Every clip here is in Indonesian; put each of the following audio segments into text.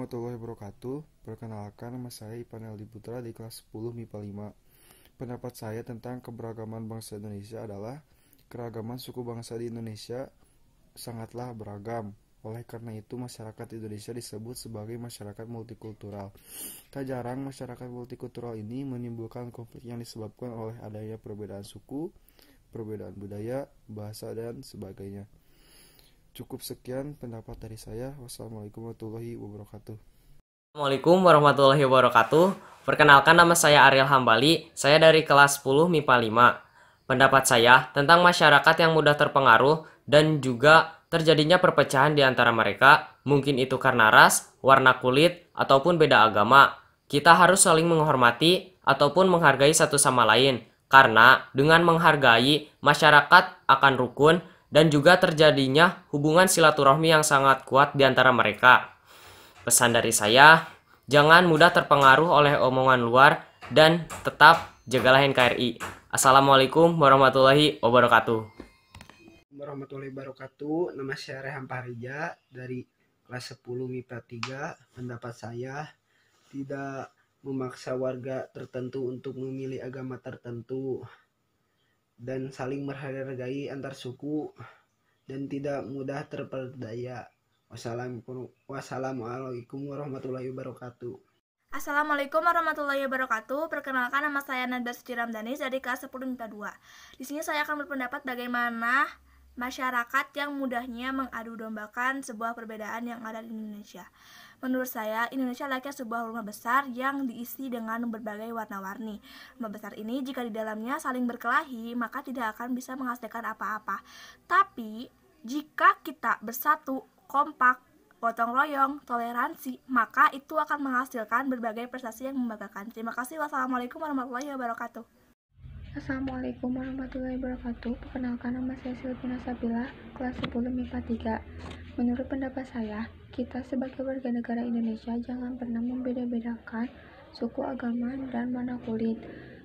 warahmatullahi wabarakatuh. Perkenalkan, nama saya Ipan Eldi Putra di kelas 10 MIPA 5. Pendapat saya tentang keberagaman bangsa Indonesia adalah keragaman suku bangsa di Indonesia sangatlah beragam. Oleh karena itu, masyarakat Indonesia disebut sebagai masyarakat multikultural. Tak jarang masyarakat multikultural ini menimbulkan konflik yang disebabkan oleh adanya perbedaan suku, perbedaan budaya, bahasa, dan sebagainya. Cukup sekian pendapat dari saya. Wassalamualaikum warahmatullahi wabarakatuh. Assalamualaikum warahmatullahi wabarakatuh. Perkenalkan, nama saya Ariel Hambali. Saya dari kelas 10 MIPA 5. Pendapat saya tentang masyarakat yang mudah terpengaruh dan juga terjadinya perpecahan di antara mereka, mungkin itu karena ras, warna kulit, ataupun beda agama. Kita harus saling menghormati ataupun menghargai satu sama lain, karena dengan menghargai, masyarakat akan rukun dan juga terjadinya hubungan silaturahmi yang sangat kuat di antara mereka. Pesan dari saya, jangan mudah terpengaruh oleh omongan luar dan tetap jagalah NKRI. Assalamualaikum warahmatullahi wabarakatuh. Warahmatullahi wabarakatuh. Nama saya Rehan Pahrija dari kelas 10 MIPA 3. Pendapat saya, tidak memaksa warga tertentu untuk memilih agama tertentu dan saling menghargai antar suku dan tidak mudah terperdaya. Wassalamualaikum warahmatullahi wabarakatuh. Assalamualaikum warahmatullahi wabarakatuh. Perkenalkan, nama saya Nadba Suci Ramdhanis dari kelas 10 MIPA 2. Di sini saya akan berpendapat bagaimana masyarakat yang mudahnya mengadu dombakan sebuah perbedaan yang ada di Indonesia. Menurut saya, Indonesia layaknya sebuah rumah besar yang diisi dengan berbagai warna-warni. Rumah besar ini jika di dalamnya saling berkelahi, maka tidak akan bisa menghasilkan apa-apa. Tapi, jika kita bersatu, kompak, gotong royong, toleransi, maka itu akan menghasilkan berbagai prestasi yang membanggakan. Terima kasih. Wassalamualaikum warahmatullahi wabarakatuh. Assalamualaikum warahmatullahi wabarakatuh. Perkenalkan, nama saya Silvina Sabila, kelas 10 MIPA 3. Menurut pendapat saya, kita sebagai warga negara Indonesia jangan pernah membeda-bedakan suku, agama, dan warna kulit.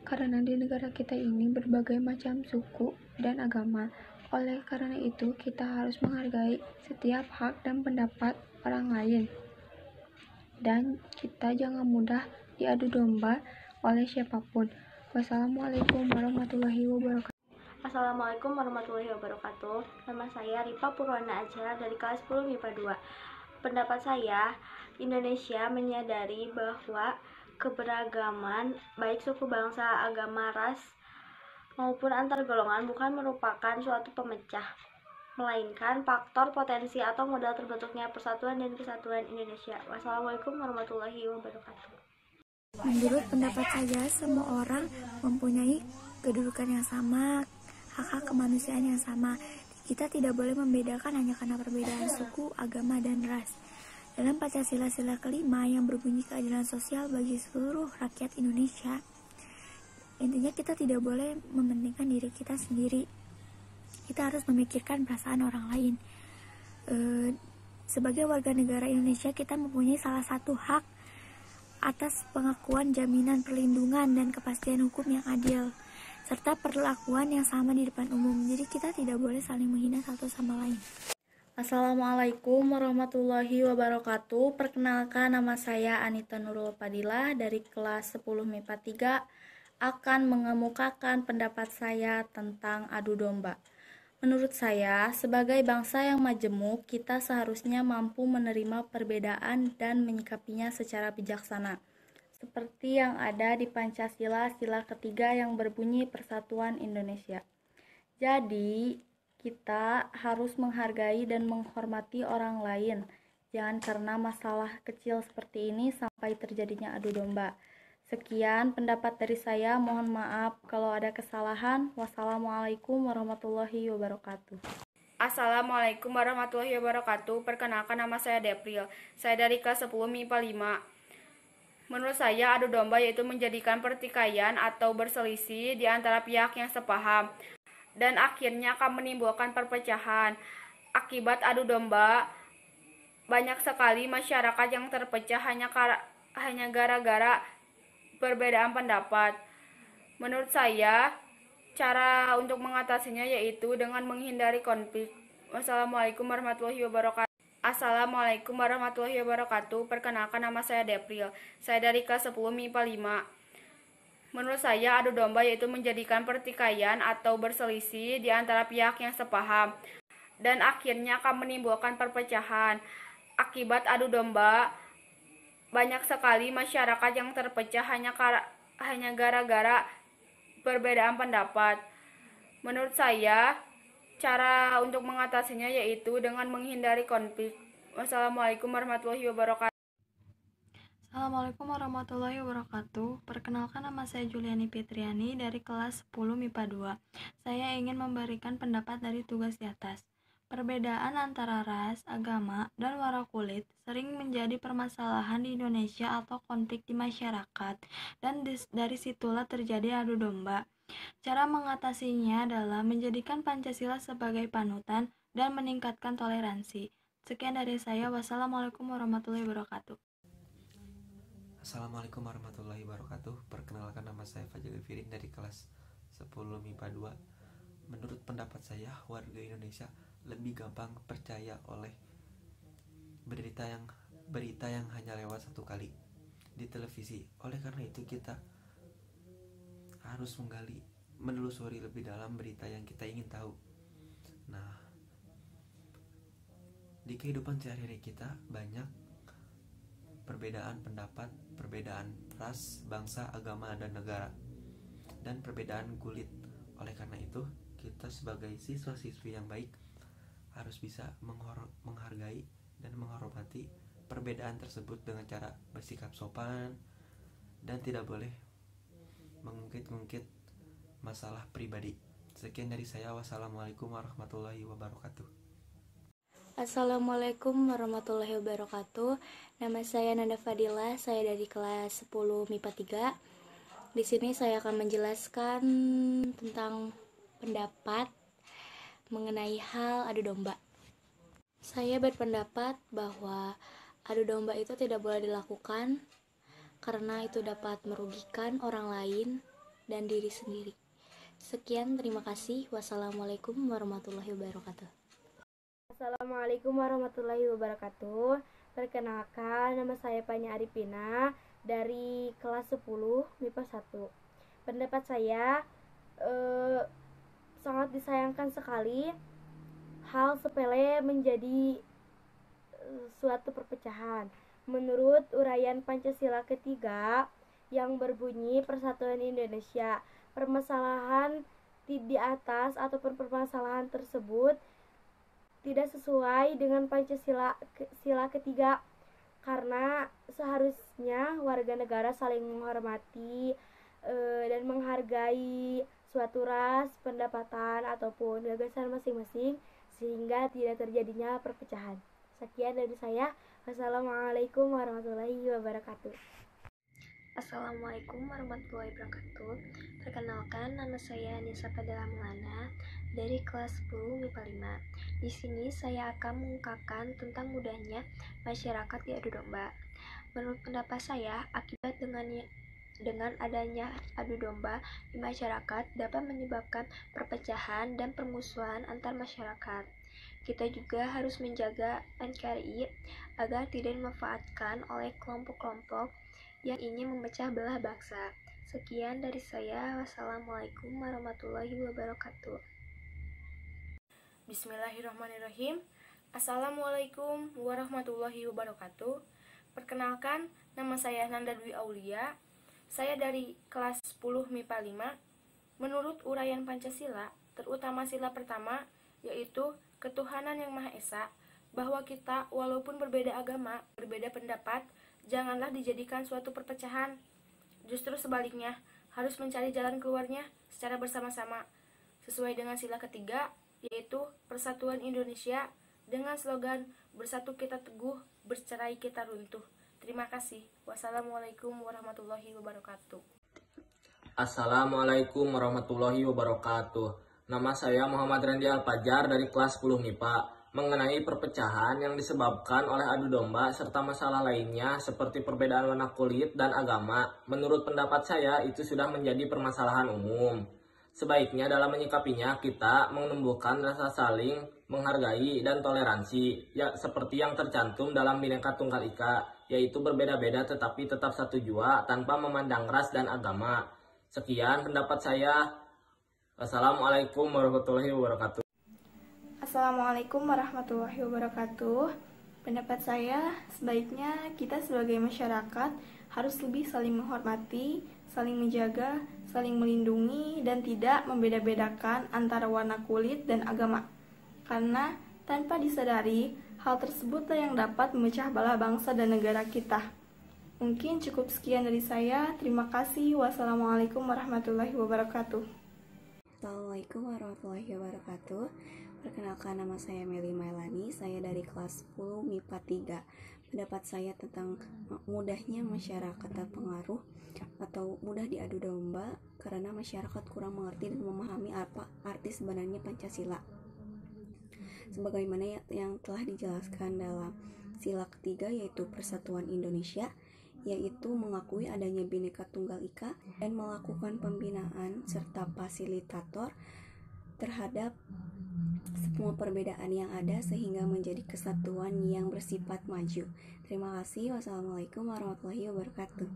Karena di negara kita ini berbagai macam suku dan agama. Oleh karena itu, kita harus menghargai setiap hak dan pendapat orang lain. Dan kita jangan mudah diadu domba oleh siapapun. Wassalamualaikum warahmatullahi wabarakatuh. Assalamualaikum warahmatullahi wabarakatuh. Nama saya Ripa Purwana Aja dari kelas 10 MIPA 2. Pendapat saya, Indonesia menyadari bahwa keberagaman baik suku, bangsa, agama, ras maupun antar golongan bukan merupakan suatu pemecah, melainkan faktor potensi atau modal terbentuknya persatuan dan kesatuan Indonesia. Wassalamualaikum warahmatullahi wabarakatuh. Menurut pendapat saya, semua orang mempunyai kedudukan yang sama, hak-hak kemanusiaan yang sama. Kita tidak boleh membedakan hanya karena perbedaan suku, agama, dan ras. Dalam Pancasila sila kelima yang berbunyi keadilan sosial bagi seluruh rakyat Indonesia, intinya kita tidak boleh mementingkan diri kita sendiri. Kita harus memikirkan perasaan orang lain. Sebagai warga negara Indonesia, kita mempunyai salah satu hak atas pengakuan, jaminan perlindungan, dan kepastian hukum yang adil, serta perlakuan yang sama di depan umum. Jadi kita tidak boleh saling menghina satu sama lain. Assalamualaikum warahmatullahi wabarakatuh. Perkenalkan, nama saya Anita Nurul Fadilah dari kelas 10 MIPA 3, akan mengemukakan pendapat saya tentang adu domba. Menurut saya, sebagai bangsa yang majemuk, kita seharusnya mampu menerima perbedaan dan menyikapinya secara bijaksana. Seperti yang ada di Pancasila sila ketiga yang berbunyi Persatuan Indonesia. Jadi, kita harus menghargai dan menghormati orang lain. Jangan karena masalah kecil seperti ini sampai terjadinya adu domba. Sekian pendapat dari saya, mohon maaf kalau ada kesalahan. Wassalamualaikum warahmatullahi wabarakatuh. Assalamualaikum warahmatullahi wabarakatuh. Perkenalkan, nama saya Depril. Saya dari kelas 10 MIPA 5. Menurut saya, adu domba yaitu menjadikan pertikaian atau berselisih di antara pihak yang sepaham dan akhirnya akan menimbulkan perpecahan. Akibat adu domba, banyak sekali masyarakat yang terpecah hanya gara-gara perbedaan pendapat. Menurut saya, cara untuk mengatasinya yaitu dengan menghindari konflik. Wassalamualaikum warahmatullahi wabarakatuh. Assalamualaikum warahmatullahi wabarakatuh. Perkenalkan, nama saya Depril. Saya dari kelas 10 MIPA 5. Menurut saya, adu domba yaitu menjadikan pertikaian atau berselisih di antara pihak yang sepaham dan akhirnya akan menimbulkan perpecahan. Akibat adu domba, banyak sekali masyarakat yang terpecah hanya gara-gara perbedaan pendapat. Menurut saya, cara untuk mengatasinya yaitu dengan menghindari konflik. Wassalamualaikum warahmatullahi wabarakatuh. Assalamualaikum warahmatullahi wabarakatuh. Perkenalkan, nama saya Juliani Fitriani dari kelas 10 MIPA 2. Saya ingin memberikan pendapat dari tugas di atas. Perbedaan antara ras, agama, dan warna kulit sering menjadi permasalahan di Indonesia atau konflik di masyarakat, dan dari situlah terjadi adu domba. Cara mengatasinya adalah menjadikan Pancasila sebagai panutan dan meningkatkan toleransi. Sekian dari saya. Wassalamualaikum warahmatullahi wabarakatuh. Assalamualaikum warahmatullahi wabarakatuh. Perkenalkan, nama saya Fajar Firin dari kelas 10 MIPA 2. Menurut pendapat saya, warga Indonesia lebih gampang percaya oleh berita yang hanya lewat satu kali di televisi. Oleh karena itu kita harus menelusuri lebih dalam berita yang kita ingin tahu. Nah, di kehidupan sehari-hari kita banyak perbedaan pendapat, perbedaan ras, bangsa, agama, dan negara, dan perbedaan kulit. Oleh karena itu, kita sebagai siswa-siswi yang baik harus bisa menghargai dan menghormati perbedaan tersebut dengan cara bersikap sopan dan tidak boleh mengungkit-ungkit masalah pribadi. Sekian dari saya. Wassalamualaikum warahmatullahi wabarakatuh. Assalamualaikum warahmatullahi wabarakatuh. Nama saya Nanda Fadila, saya dari kelas 10 MIPA 3. Di sini saya akan menjelaskan tentang pendapat mengenai hal adu domba. Saya berpendapat bahwa adu domba itu tidak boleh dilakukan karena itu dapat merugikan orang lain dan diri sendiri. Sekian, terima kasih. Wassalamualaikum warahmatullahi wabarakatuh. Assalamualaikum warahmatullahi wabarakatuh. Perkenalkan, nama saya Fanya Arifina dari kelas 10 MIPA 1. Pendapat saya sangat disayangkan sekali hal sepele menjadi suatu perpecahan. Menurut uraian Pancasila ketiga yang berbunyi Persatuan Indonesia, permasalahan di atas ataupun permasalahan tersebut tidak sesuai dengan Pancasila ketiga, karena seharusnya warga negara saling menghormati dan menghargai suatu ras, pendapatan, ataupun gagasan masing-masing sehingga tidak terjadinya perpecahan. Sekian dari saya. Wassalamualaikum warahmatullahi wabarakatuh. Assalamualaikum warahmatullahi wabarakatuh. Perkenalkan, nama saya Nisa Fadila Mulana dari kelas 10 MIPA 5. Di sini saya akan mengungkapkan tentang mudahnya masyarakat diadu domba. Menurut pendapat saya, akibat dengan adanya adu domba di masyarakat dapat menyebabkan perpecahan dan permusuhan antar masyarakat. Kita juga harus menjaga NKRI agar tidak dimanfaatkan oleh kelompok-kelompok yang ingin memecah belah bangsa. Sekian dari saya. Wassalamualaikum warahmatullahi wabarakatuh. Bismillahirrahmanirrahim. Assalamualaikum warahmatullahi wabarakatuh. Perkenalkan, nama saya Nanda Dwi Aulia. Saya dari kelas 10 MIPA 5. Menurut uraian Pancasila, terutama sila pertama, yaitu ketuhanan yang Maha Esa, bahwa kita walaupun berbeda agama, berbeda pendapat, janganlah dijadikan suatu perpecahan. Justru sebaliknya, harus mencari jalan keluarnya secara bersama-sama, sesuai dengan sila ketiga, yaitu Persatuan Indonesia, dengan slogan Bersatu Kita Teguh, Bercerai Kita Runtuh. Terima kasih. Wassalamualaikum warahmatullahi wabarakatuh. Assalamualaikum warahmatullahi wabarakatuh. Nama saya Muhammad Randy Alfajar dari kelas 10 MIPA. Mengenai perpecahan yang disebabkan oleh adu domba serta masalah lainnya seperti perbedaan warna kulit dan agama, menurut pendapat saya itu sudah menjadi permasalahan umum. Sebaiknya dalam menyikapinya kita menumbuhkan rasa saling menghargai dan toleransi, ya seperti yang tercantum dalam Bhinneka Tunggal Ika, yaitu berbeda-beda tetapi tetap satu jua tanpa memandang ras dan agama. Sekian pendapat saya. Wassalamualaikum warahmatullahi wabarakatuh. Assalamualaikum warahmatullahi wabarakatuh. Pendapat saya, sebaiknya kita sebagai masyarakat harus lebih saling menghormati, saling menjaga, saling melindungi, dan tidak membeda-bedakan antara warna kulit dan agama. Karena tanpa disadari, hal tersebutlah yang dapat memecah belah bangsa dan negara kita. Mungkin cukup sekian dari saya. Terima kasih. Wassalamualaikum warahmatullahi wabarakatuh. Assalamualaikum warahmatullahi wabarakatuh. Perkenalkan, nama saya Meli Mailani, saya dari kelas 10 MIPA 3. Pendapat saya tentang mudahnya masyarakat terpengaruh atau mudah diadu domba karena masyarakat kurang mengerti dan memahami apa arti sebenarnya Pancasila. Sebagaimana yang telah dijelaskan dalam sila ketiga, yaitu Persatuan Indonesia, yaitu mengakui adanya Bhinneka Tunggal Ika dan melakukan pembinaan serta fasilitator terhadap semua perbedaan yang ada sehingga menjadi kesatuan yang bersifat maju. Terima kasih. Wassalamualaikum warahmatullahi wabarakatuh.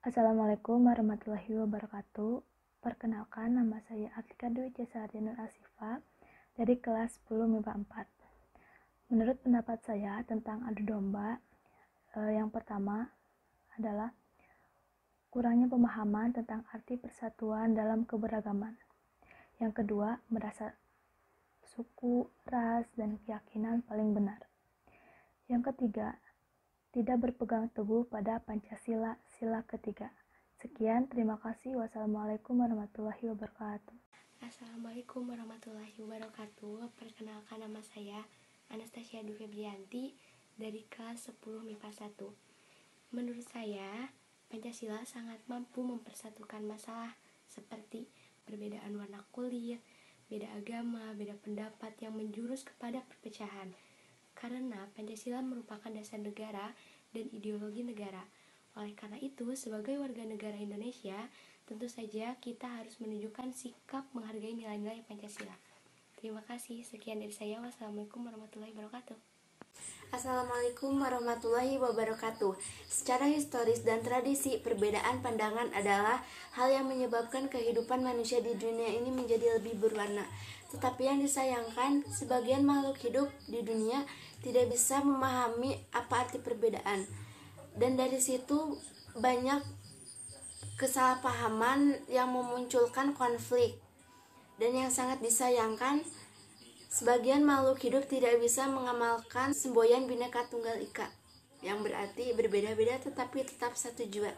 Assalamualaikum warahmatullahi wabarakatuh. Perkenalkan, nama saya Atika Dwi Cesarya Nur Asifa dari kelas 10 MIPA 4. Menurut pendapat saya tentang adu domba, yang pertama adalah kurangnya pemahaman tentang arti persatuan dalam keberagaman. Yang kedua, merasa suku, ras, dan keyakinan paling benar. Yang ketiga, tidak berpegang teguh pada Pancasila, sila ketiga. Sekian, terima kasih. Wassalamualaikum warahmatullahi wabarakatuh. Assalamualaikum warahmatullahi wabarakatuh. Perkenalkan, nama saya Anastasia Dwi Febrianti dari kelas 10 MIPA 1. Menurut saya, Pancasila sangat mampu mempersatukan masalah seperti perbedaan warna kulit, beda agama, beda pendapat yang menjurus kepada perpecahan. Karena Pancasila merupakan dasar negara dan ideologi negara. Oleh karena itu, sebagai warga negara Indonesia, tentu saja kita harus menunjukkan sikap menghargai nilai-nilai Pancasila. Terima kasih. Sekian dari saya. Wassalamualaikum warahmatullahi wabarakatuh. Assalamualaikum warahmatullahi wabarakatuh. Secara historis dan tradisi, perbedaan pandangan adalah hal yang menyebabkan kehidupan manusia di dunia ini menjadi lebih berwarna. Tetapi yang disayangkan, sebagian makhluk hidup di dunia tidak bisa memahami apa arti perbedaan. Dan dari situ banyak kesalahpahaman yang memunculkan konflik. Dan yang sangat disayangkan, sebagian makhluk hidup tidak bisa mengamalkan semboyan Bhinneka Tunggal Ika, yang berarti berbeda-beda tetapi tetap satu jua.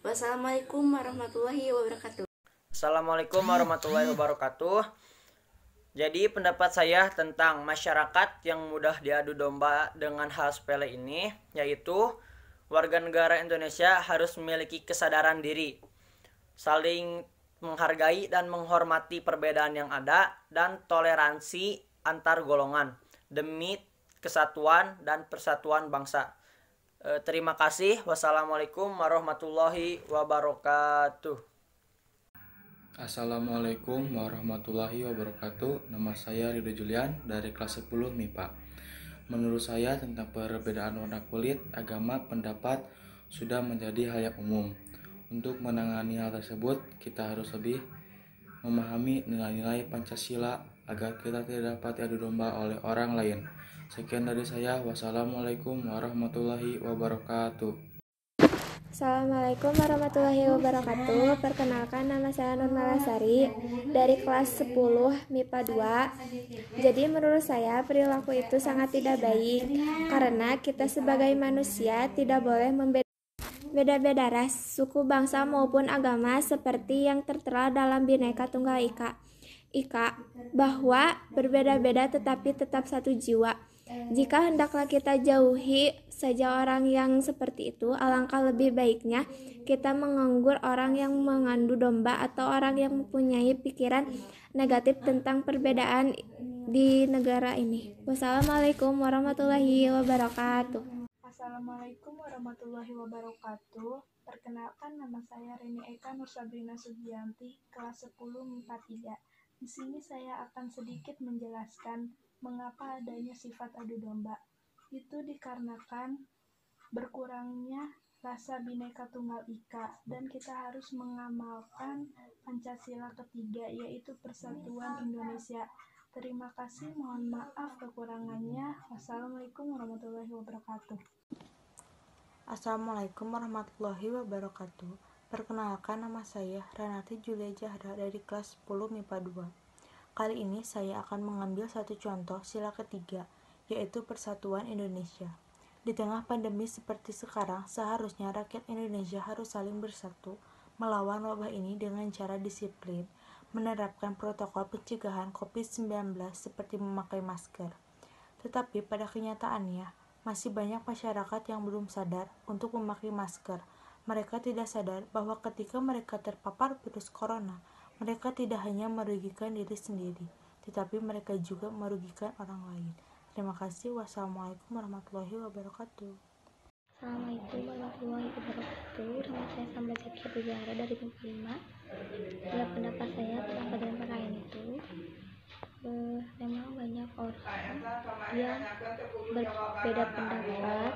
Wassalamualaikum warahmatullahi wabarakatuh. Assalamualaikum warahmatullahi wabarakatuh. Jadi pendapat saya tentang masyarakat yang mudah diadu domba dengan hal sepele ini, yaitu warga negara Indonesia harus memiliki kesadaran diri, saling menghargai dan menghormati perbedaan yang ada, dan toleransi antar golongan demi kesatuan dan persatuan bangsa. Terima kasih. Wassalamualaikum warahmatullahi wabarakatuh. Assalamualaikum warahmatullahi wabarakatuh. Nama saya Ridho Julian dari kelas 10 MIPA. Menurut saya tentang perbedaan warna kulit, agama, pendapat sudah menjadi hal yang umum. Untuk menangani hal tersebut, kita harus lebih memahami nilai-nilai Pancasila agar kita tidak dapat diadu domba oleh orang lain. Sekian dari saya. Wassalamualaikum warahmatullahi wabarakatuh. Assalamualaikum warahmatullahi wabarakatuh. Perkenalkan, nama saya Nur Malasari dari kelas 10 MIPA 2. Jadi menurut saya perilaku itu sangat tidak baik karena kita sebagai manusia tidak boleh beda-beda ras, suku, bangsa maupun agama seperti yang tertera dalam Bhinneka Tunggal Ika, bahwa berbeda-beda tetapi tetap satu jiwa. Jika hendaklah kita jauhi saja orang yang seperti itu, alangkah lebih baiknya kita menganggur orang yang mengadu domba atau orang yang mempunyai pikiran negatif tentang perbedaan di negara ini. Wassalamualaikum warahmatullahi wabarakatuh. Assalamualaikum warahmatullahi wabarakatuh. Perkenalkan, nama saya Reni Eka Nur Sabrina Sugianti, kelas 10 MIPA 3. Di sini saya akan sedikit menjelaskan mengapa adanya sifat adu domba. Itu dikarenakan berkurangnya rasa Bhinneka Tunggal Ika, dan kita harus mengamalkan Pancasila ketiga, yaitu Persatuan Indonesia. Terima kasih, mohon maaf kekurangannya. Wassalamualaikum warahmatullahi wabarakatuh. Assalamualaikum warahmatullahi wabarakatuh. Perkenalkan, nama saya Renati Julia Jahra dari kelas 10 MIPA 2. Kali ini saya akan mengambil satu contoh sila ketiga, yaitu Persatuan Indonesia. Di tengah pandemi seperti sekarang, seharusnya rakyat Indonesia harus saling bersatu melawan wabah ini dengan cara disiplin, menerapkan protokol pencegahan COVID-19 seperti memakai masker. Tetapi pada kenyataannya, masih banyak masyarakat yang belum sadar untuk memakai masker. Mereka tidak sadar bahwa ketika mereka terpapar virus corona, mereka tidak hanya merugikan diri sendiri, tetapi mereka juga merugikan orang lain. Terima kasih. Wassalamualaikum warahmatullahi wabarakatuh. Assalamualaikum warahmatullahi wabarakatuh. Nama saya Sambal Zaki Pujara dari MIPA 5. Dalam pendapat saya tentang pada perayaan itu, memang banyak orang yang berbeda pendapat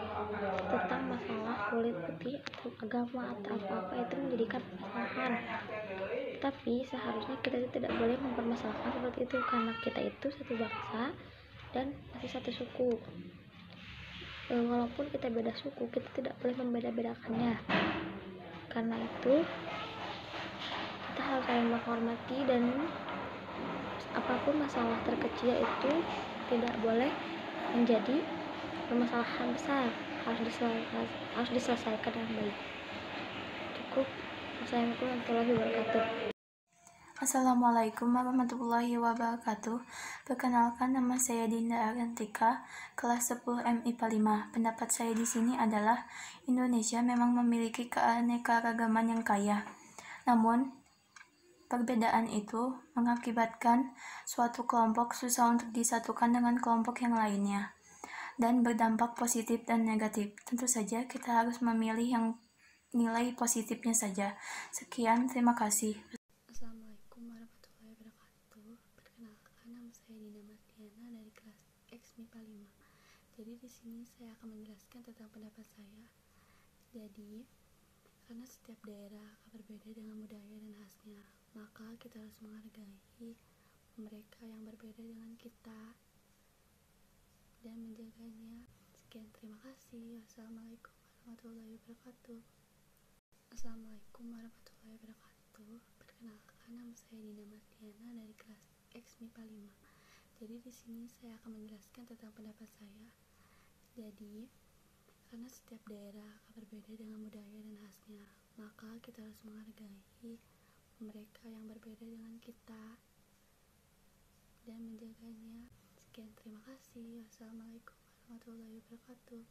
tentang masalah kulit putih atau agama atau apa-apa, itu menjadikan permasalahan. Tapi seharusnya kita tidak boleh mempermasalahkan seperti itu, karena kita itu satu bangsa dan masih satu suku. Walaupun kita beda suku, kita tidak boleh membeda-bedakannya. Karena itu kita harus saling menghormati, dan apapun masalah terkecil itu tidak boleh menjadi permasalahan besar, harus diselesaikan dengan baik. Cukup. Wassalamualaikum warahmatullahi wabarakatuh. Assalamualaikum warahmatullahi wabarakatuh. Perkenalkan, nama saya Dinda Arantika, kelas 10 MIPA 5. Pendapat saya di sini adalah Indonesia memang memiliki keanekaragaman yang kaya. Namun, perbedaan itu mengakibatkan suatu kelompok susah untuk disatukan dengan kelompok yang lainnya, dan berdampak positif dan negatif. Tentu saja kita harus memilih yang nilai positifnya saja. Sekian, terima kasih. Assalamualaikum warahmatullahi wabarakatuh. Perkenalkan, nama saya Dina Mardiana dari kelas X MIPA 5. Jadi di sini saya akan menjelaskan tentang pendapat saya. Jadi, karena setiap daerah akan berbeda dengan budaya dan khasnya, maka kita harus menghargai mereka yang berbeda dengan kita dan menjaganya. Sekian, terima kasih. Wassalamualaikum warahmatullahi wabarakatuh. Assalamualaikum warahmatullahi wabarakatuh. Perkenalkan, nama saya Dina Mardiana dari kelas X MIPA 5. Jadi di sini saya akan menjelaskan tentang pendapat saya. Jadi, karena setiap daerah akan berbeda dengan budaya dan khasnya, maka kita harus menghargai mereka yang berbeda dengan kita dan menjaganya. Sekian, terima kasih. Wassalamualaikum warahmatullahi wabarakatuh.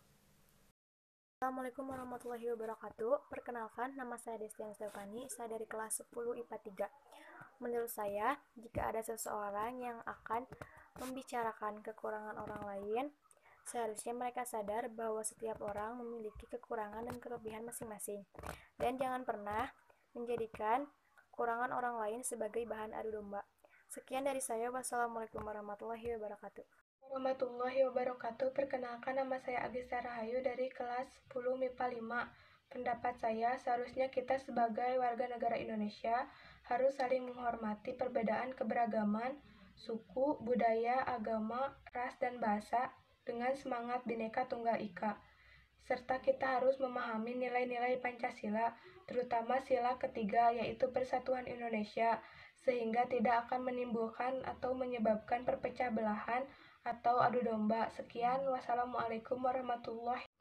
Assalamualaikum warahmatullahi wabarakatuh. Perkenalkan, nama saya Destian Stefani, saya dari kelas 10 IPA 3. Menurut saya, jika ada seseorang yang akan membicarakan kekurangan orang lain, seharusnya mereka sadar bahwa setiap orang memiliki kekurangan dan kelebihan masing-masing. Dan jangan pernah menjadikan kekurangan orang lain sebagai bahan adu domba. Sekian dari saya. Wassalamualaikum warahmatullahi wabarakatuh. Warahmatullahi wabarakatuh. Perkenalkan, nama saya Agista Rahayu dari kelas 10 MIPA 5. Pendapat saya, seharusnya kita sebagai warga negara Indonesia harus saling menghormati perbedaan keberagaman, suku, budaya, agama, ras, dan bahasa dengan semangat Bhinneka Tunggal Ika. Serta kita harus memahami nilai-nilai Pancasila, terutama sila ketiga, yaitu Persatuan Indonesia, sehingga tidak akan menimbulkan atau menyebabkan perpecah belahan atau adu domba. Sekian, wassalamualaikum warahmatullahi wabarakatuh.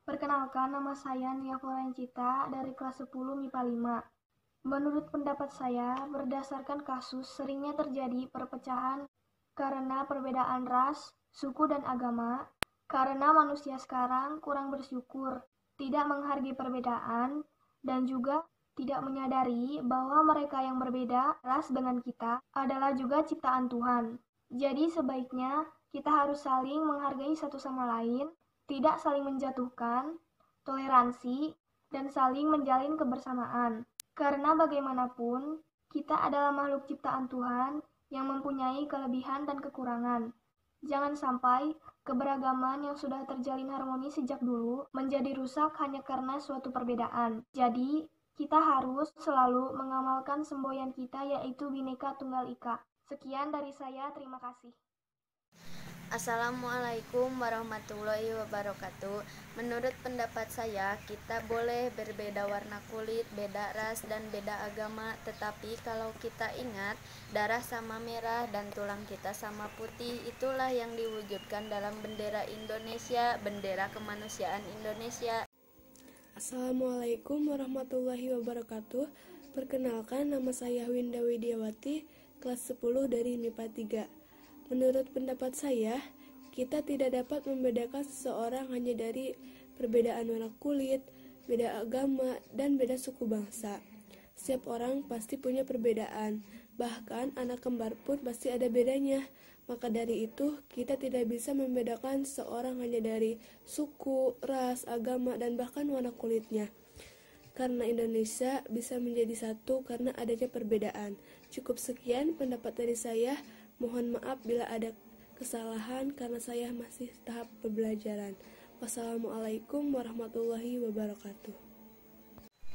Perkenalkan, nama saya Nia Florencita dari kelas 10 MIPA 5. Menurut pendapat saya, berdasarkan kasus seringnya terjadi perpecahan karena perbedaan ras, suku, dan agama, karena manusia sekarang kurang bersyukur, tidak menghargai perbedaan, dan juga tidak menyadari bahwa mereka yang berbeda ras dengan kita adalah juga ciptaan Tuhan. Jadi sebaiknya kita harus saling menghargai satu sama lain, tidak saling menjatuhkan, toleransi, dan saling menjalin kebersamaan. Karena bagaimanapun, kita adalah makhluk ciptaan Tuhan yang mempunyai kelebihan dan kekurangan. Jangan sampai keberagaman yang sudah terjalin harmoni sejak dulu menjadi rusak hanya karena suatu perbedaan. Jadi, kita harus selalu mengamalkan semboyan kita yaitu Bhinneka Tunggal Ika. Sekian dari saya, terima kasih. Assalamualaikum warahmatullahi wabarakatuh. Menurut pendapat saya, kita boleh berbeda warna kulit, beda ras, dan beda agama. Tetapi kalau kita ingat, darah sama merah dan tulang kita sama putih, itulah yang diwujudkan dalam bendera Indonesia, bendera kemanusiaan Indonesia. Assalamualaikum warahmatullahi wabarakatuh. Perkenalkan, nama saya Winda Widiawati, kelas 10 dari MIPA 3. Menurut pendapat saya, kita tidak dapat membedakan seseorang hanya dari perbedaan warna kulit, beda agama, dan beda suku bangsa. Setiap orang pasti punya perbedaan, bahkan anak kembar pun pasti ada bedanya. Maka dari itu, kita tidak bisa membedakan seseorang hanya dari suku, ras, agama, dan bahkan warna kulitnya. Karena Indonesia bisa menjadi satu karena adanya perbedaan. Cukup sekian pendapat dari saya. Mohon maaf bila ada kesalahan karena saya masih tahap pembelajaran. Wassalamualaikum warahmatullahi wabarakatuh.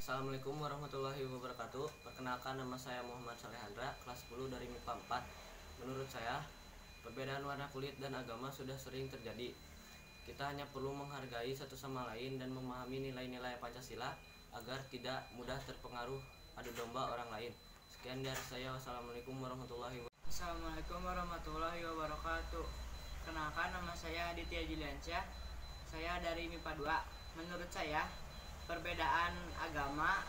Assalamualaikum warahmatullahi wabarakatuh. Perkenalkan, nama saya Muhammad Salehandra, kelas 10 dari MIPA 4. Menurut saya, perbedaan warna kulit dan agama sudah sering terjadi. Kita hanya perlu menghargai satu sama lain dan memahami nilai-nilai Pancasila agar tidak mudah terpengaruh adu domba orang lain. Sekian dari saya. Wassalamualaikum warahmatullahi wabarakatuh. Assalamualaikum warahmatullahi wabarakatuh. Kenalkan, nama saya Aditya Juliansyah. Saya dari MIPA 2. Menurut saya, perbedaan agama,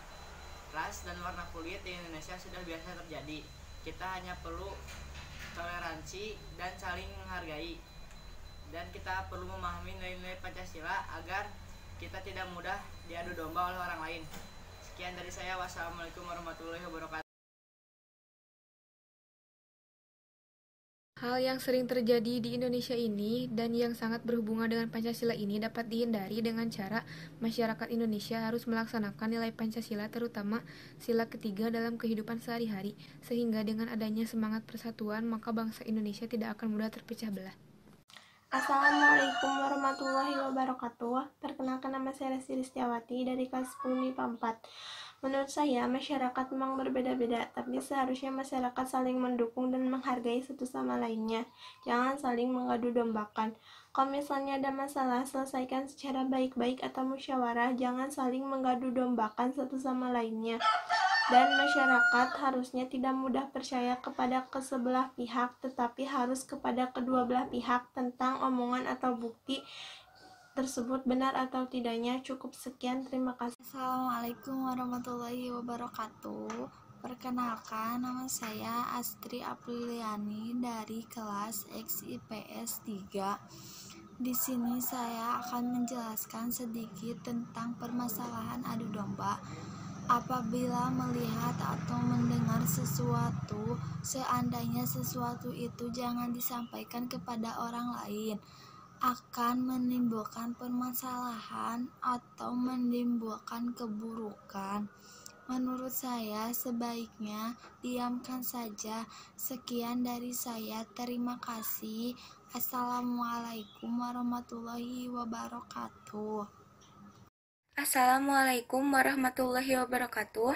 ras, dan warna kulit di Indonesia sudah biasa terjadi. Kita hanya perlu toleransi dan saling menghargai. Dan kita perlu memahami nilai-nilai Pancasila agar kita tidak mudah diadu domba oleh orang lain. Sekian dari saya. Wassalamualaikum warahmatullahi wabarakatuh. Hal yang sering terjadi di Indonesia ini dan yang sangat berhubungan dengan Pancasila ini dapat dihindari dengan cara masyarakat Indonesia harus melaksanakan nilai Pancasila, terutama sila ketiga dalam kehidupan sehari-hari, sehingga dengan adanya semangat persatuan maka bangsa Indonesia tidak akan mudah terpecah belah. Assalamualaikum warahmatullahi wabarakatuh. Perkenalkan, nama saya Resti Ristiawati dari kelas 10 MIPA 4. Menurut saya, masyarakat memang berbeda-beda, tapi seharusnya masyarakat saling mendukung dan menghargai satu sama lainnya. Jangan saling mengadu dombakan. Kalau misalnya ada masalah, selesaikan secara baik-baik atau musyawarah, jangan saling mengadu dombakan satu sama lainnya. Dan masyarakat harusnya tidak mudah percaya kepada kesebelah pihak, tetapi harus kepada kedua belah pihak tentang omongan atau bukti tersebut benar atau tidaknya. Cukup sekian, terima kasih. Assalamualaikum warahmatullahi wabarakatuh. Perkenalkan, nama saya Astri Apriliani dari kelas XIPS 3. Di sini saya akan menjelaskan sedikit tentang permasalahan adu domba. Apabila melihat atau mendengar sesuatu, seandainya sesuatu itu jangan disampaikan kepada orang lain, akan menimbulkan permasalahan atau menimbulkan keburukan. Menurut saya sebaiknya diamkan saja. Sekian dari saya, terima kasih. Assalamualaikum warahmatullahi wabarakatuh. Assalamualaikum warahmatullahi wabarakatuh.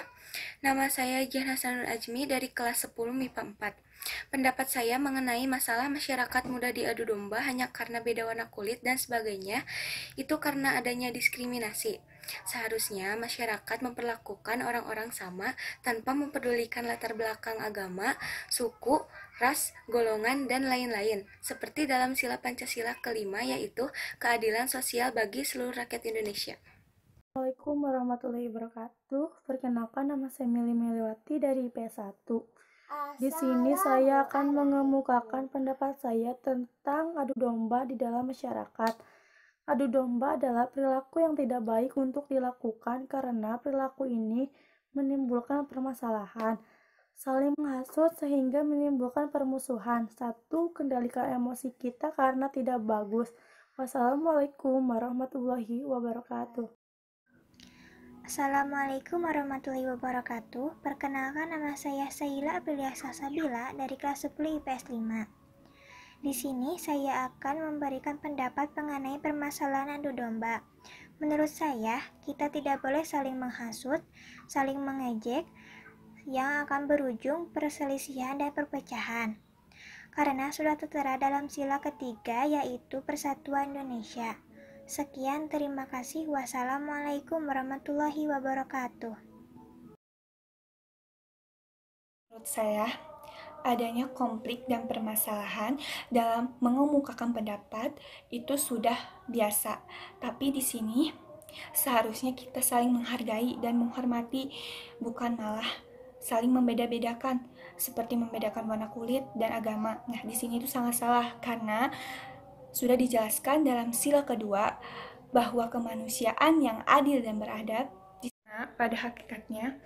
Nama saya Jihan Hasanul Ajmi dari kelas 10 MIPA 4. Pendapat saya mengenai masalah masyarakat mudah diadu domba hanya karena beda warna kulit dan sebagainya, itu karena adanya diskriminasi. Seharusnya masyarakat memperlakukan orang-orang sama tanpa mempedulikan latar belakang agama, suku, ras, golongan, dan lain-lain. Seperti dalam sila Pancasila kelima, yaitu keadilan sosial bagi seluruh rakyat Indonesia. Assalamualaikum warahmatullahi wabarakatuh. Perkenalkan, nama saya Mili Meliwati dari IPS 1. Di sini saya akan mengemukakan pendapat saya tentang adu domba di dalam masyarakat. Adu domba adalah perilaku yang tidak baik untuk dilakukan karena perilaku ini menimbulkan permasalahan, saling menghasut sehingga menimbulkan permusuhan. 1. Kendalikan emosi kita karena tidak bagus. Wassalamualaikum warahmatullahi wabarakatuh. Assalamualaikum warahmatullahi wabarakatuh. Perkenalkan, nama saya Saila Aprilia Salsabila dari kelas 10 IPS 5. Di sini saya akan memberikan pendapat mengenai permasalahan adu domba. Menurut saya, kita tidak boleh saling menghasut, saling mengejek, yang akan berujung perselisihan dan perpecahan. Karena sudah tertera dalam sila ketiga, yaitu Persatuan Indonesia. Sekian, terima kasih. Wassalamualaikum warahmatullahi wabarakatuh. Menurut saya, adanya konflik dan permasalahan dalam mengemukakan pendapat itu sudah biasa. Tapi di sini seharusnya kita saling menghargai dan menghormati, bukan malah saling membeda-bedakan, seperti membedakan warna kulit dan agama. Nah, di sini itu sangat salah karena sudah dijelaskan dalam sila kedua bahwa kemanusiaan yang adil dan beradab, di sana pada hakikatnya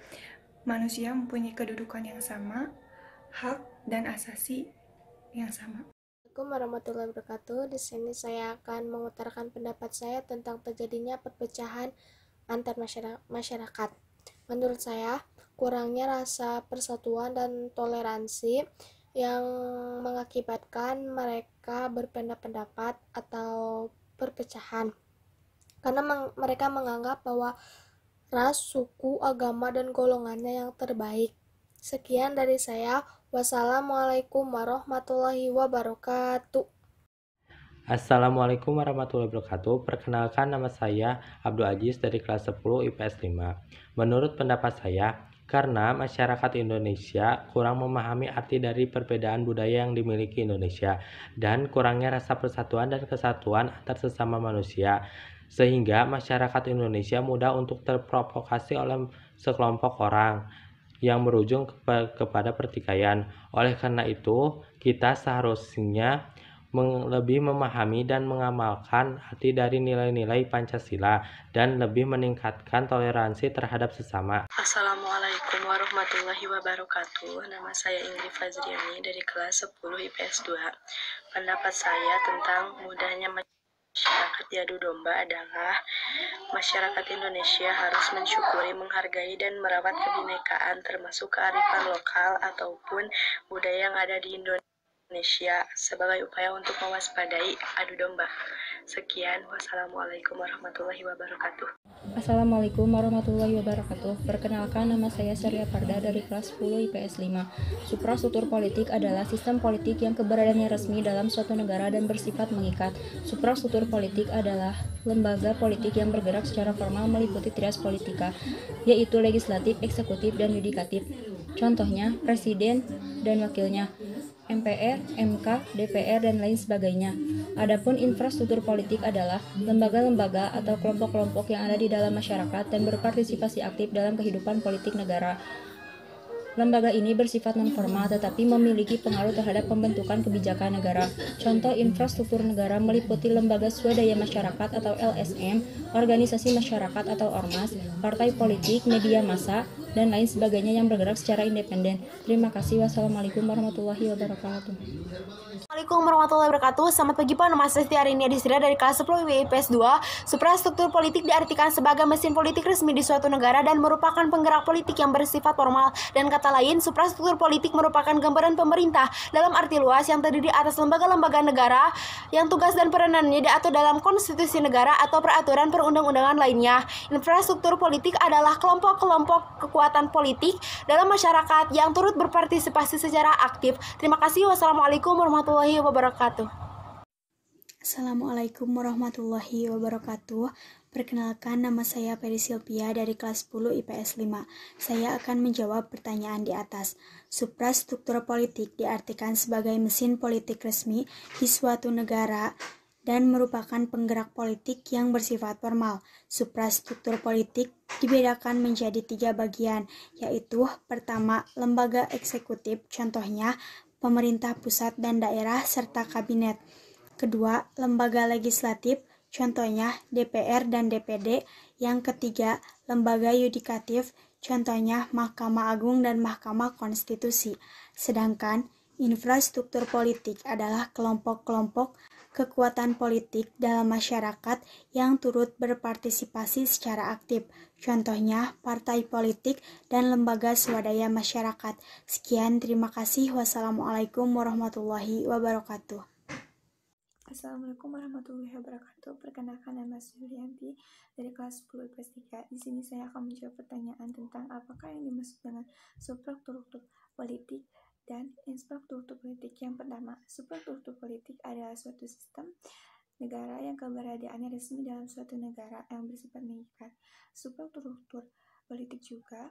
manusia mempunyai kedudukan yang sama, hak dan asasi yang sama. Assalamualaikum warahmatullahi wabarakatuh. Di sini saya akan mengutarakan pendapat saya tentang terjadinya perpecahan antar masyarakat. Menurut saya, kurangnya rasa persatuan dan toleransi yang mengakibatkan mereka berbeda pendapat atau perpecahan. Karena mereka menganggap bahwa ras, suku, agama, dan golongannya yang terbaik. Sekian dari saya. Wassalamualaikum warahmatullahi wabarakatuh. Assalamualaikum warahmatullahi wabarakatuh. Perkenalkan, nama saya Abdul Aziz dari kelas 10 IPS 5. Menurut pendapat saya, karena masyarakat Indonesia kurang memahami arti dari perbedaan budaya yang dimiliki Indonesia dan kurangnya rasa persatuan dan kesatuan antar sesama manusia, sehingga masyarakat Indonesia mudah untuk terprovokasi oleh sekelompok orang yang berujung kepada pertikaian. Oleh karena itu, kita seharusnya lebih memahami dan mengamalkan arti dari nilai-nilai Pancasila dan lebih meningkatkan toleransi terhadap sesama. Assalamualaikum warahmatullahi wabarakatuh. Nama saya Ingrid Fazriani dari kelas 10 IPS 2. Pendapat saya tentang mudahnya masyarakat diadu domba adalah masyarakat Indonesia harus mensyukuri, menghargai, dan merawat kebinekaan termasuk kearifan lokal ataupun budaya yang ada di Indonesia sebagai upaya untuk mewaspadai adu domba. Sekian, wassalamualaikum warahmatullahi wabarakatuh. Assalamualaikum warahmatullahi wabarakatuh. Perkenalkan, nama saya Surya Parda dari kelas 10 IPS 5. Suprastruktur politik adalah sistem politik yang keberadaannya resmi dalam suatu negara dan bersifat mengikat. Suprastruktur politik adalah lembaga politik yang bergerak secara formal meliputi trias politika, yaitu legislatif, eksekutif, dan yudikatif. Contohnya, presiden dan wakilnya, MPR, MK, DPR, dan lain sebagainya. Adapun infrastruktur politik adalah lembaga-lembaga atau kelompok-kelompok yang ada di dalam masyarakat dan berpartisipasi aktif dalam kehidupan politik negara. Lembaga ini bersifat non-formal tetapi memiliki pengaruh terhadap pembentukan kebijakan negara. Contoh infrastruktur negara meliputi lembaga swadaya masyarakat atau LSM, organisasi masyarakat atau ormas, partai politik, media massa, dan lain sebagainya yang bergerak secara independen. Terima kasih. Wassalamualaikum warahmatullahi wabarakatuh. Assalamualaikum warahmatullahi wabarakatuh. Selamat pagi Pak, nama saya Arini Adisira dari kelas 10 IPS 2. Suprastruktur politik diartikan sebagai mesin politik resmi di suatu negara dan merupakan penggerak politik yang bersifat formal. Dan kata lain, suprastruktur politik merupakan gambaran pemerintah dalam arti luas yang terdiri atas lembaga-lembaga negara yang tugas dan peranannya diatur dalam konstitusi negara atau peraturan perundang-undangan lainnya. Infrastruktur politik adalah kelompok-kelompok kekuatan politik dalam masyarakat yang turut berpartisipasi secara aktif. Terima kasih. Wassalamualaikum warahmatullahi wabarakatuh. Assalamualaikum warahmatullahi wabarakatuh. Perkenalkan, nama saya Peri Silvia dari kelas 10 IPS 5. Saya akan menjawab pertanyaan di atas. Suprastruktur politik diartikan sebagai mesin politik resmi di suatu negara dan merupakan penggerak politik yang bersifat formal. Suprastruktur politik dibedakan menjadi 3 bagian, yaitu pertama, lembaga eksekutif, contohnya pemerintah pusat dan daerah serta kabinet. Kedua, lembaga legislatif, contohnya DPR dan DPD. Yang ketiga, lembaga yudikatif, contohnya Mahkamah Agung dan Mahkamah Konstitusi. Sedangkan infrastruktur politik adalah kelompok-kelompok kekuatan politik dalam masyarakat yang turut berpartisipasi secara aktif. Contohnya, partai politik dan lembaga swadaya masyarakat. Sekian, terima kasih. Wassalamualaikum warahmatullahi wabarakatuh. Assalamualaikum warahmatullahi wabarakatuh. Perkenalkan, nama Sulianti dari kelas 10 IPS 3. Di sini saya akan menjawab pertanyaan tentang apakah yang dimaksud dengan substruktur politik dan infrastruktur politik. Yang pertama, substruktur politik adalah suatu sistem negara yang keberadaannya resmi dalam suatu negara yang bersifat mengikat. Substruktur politik juga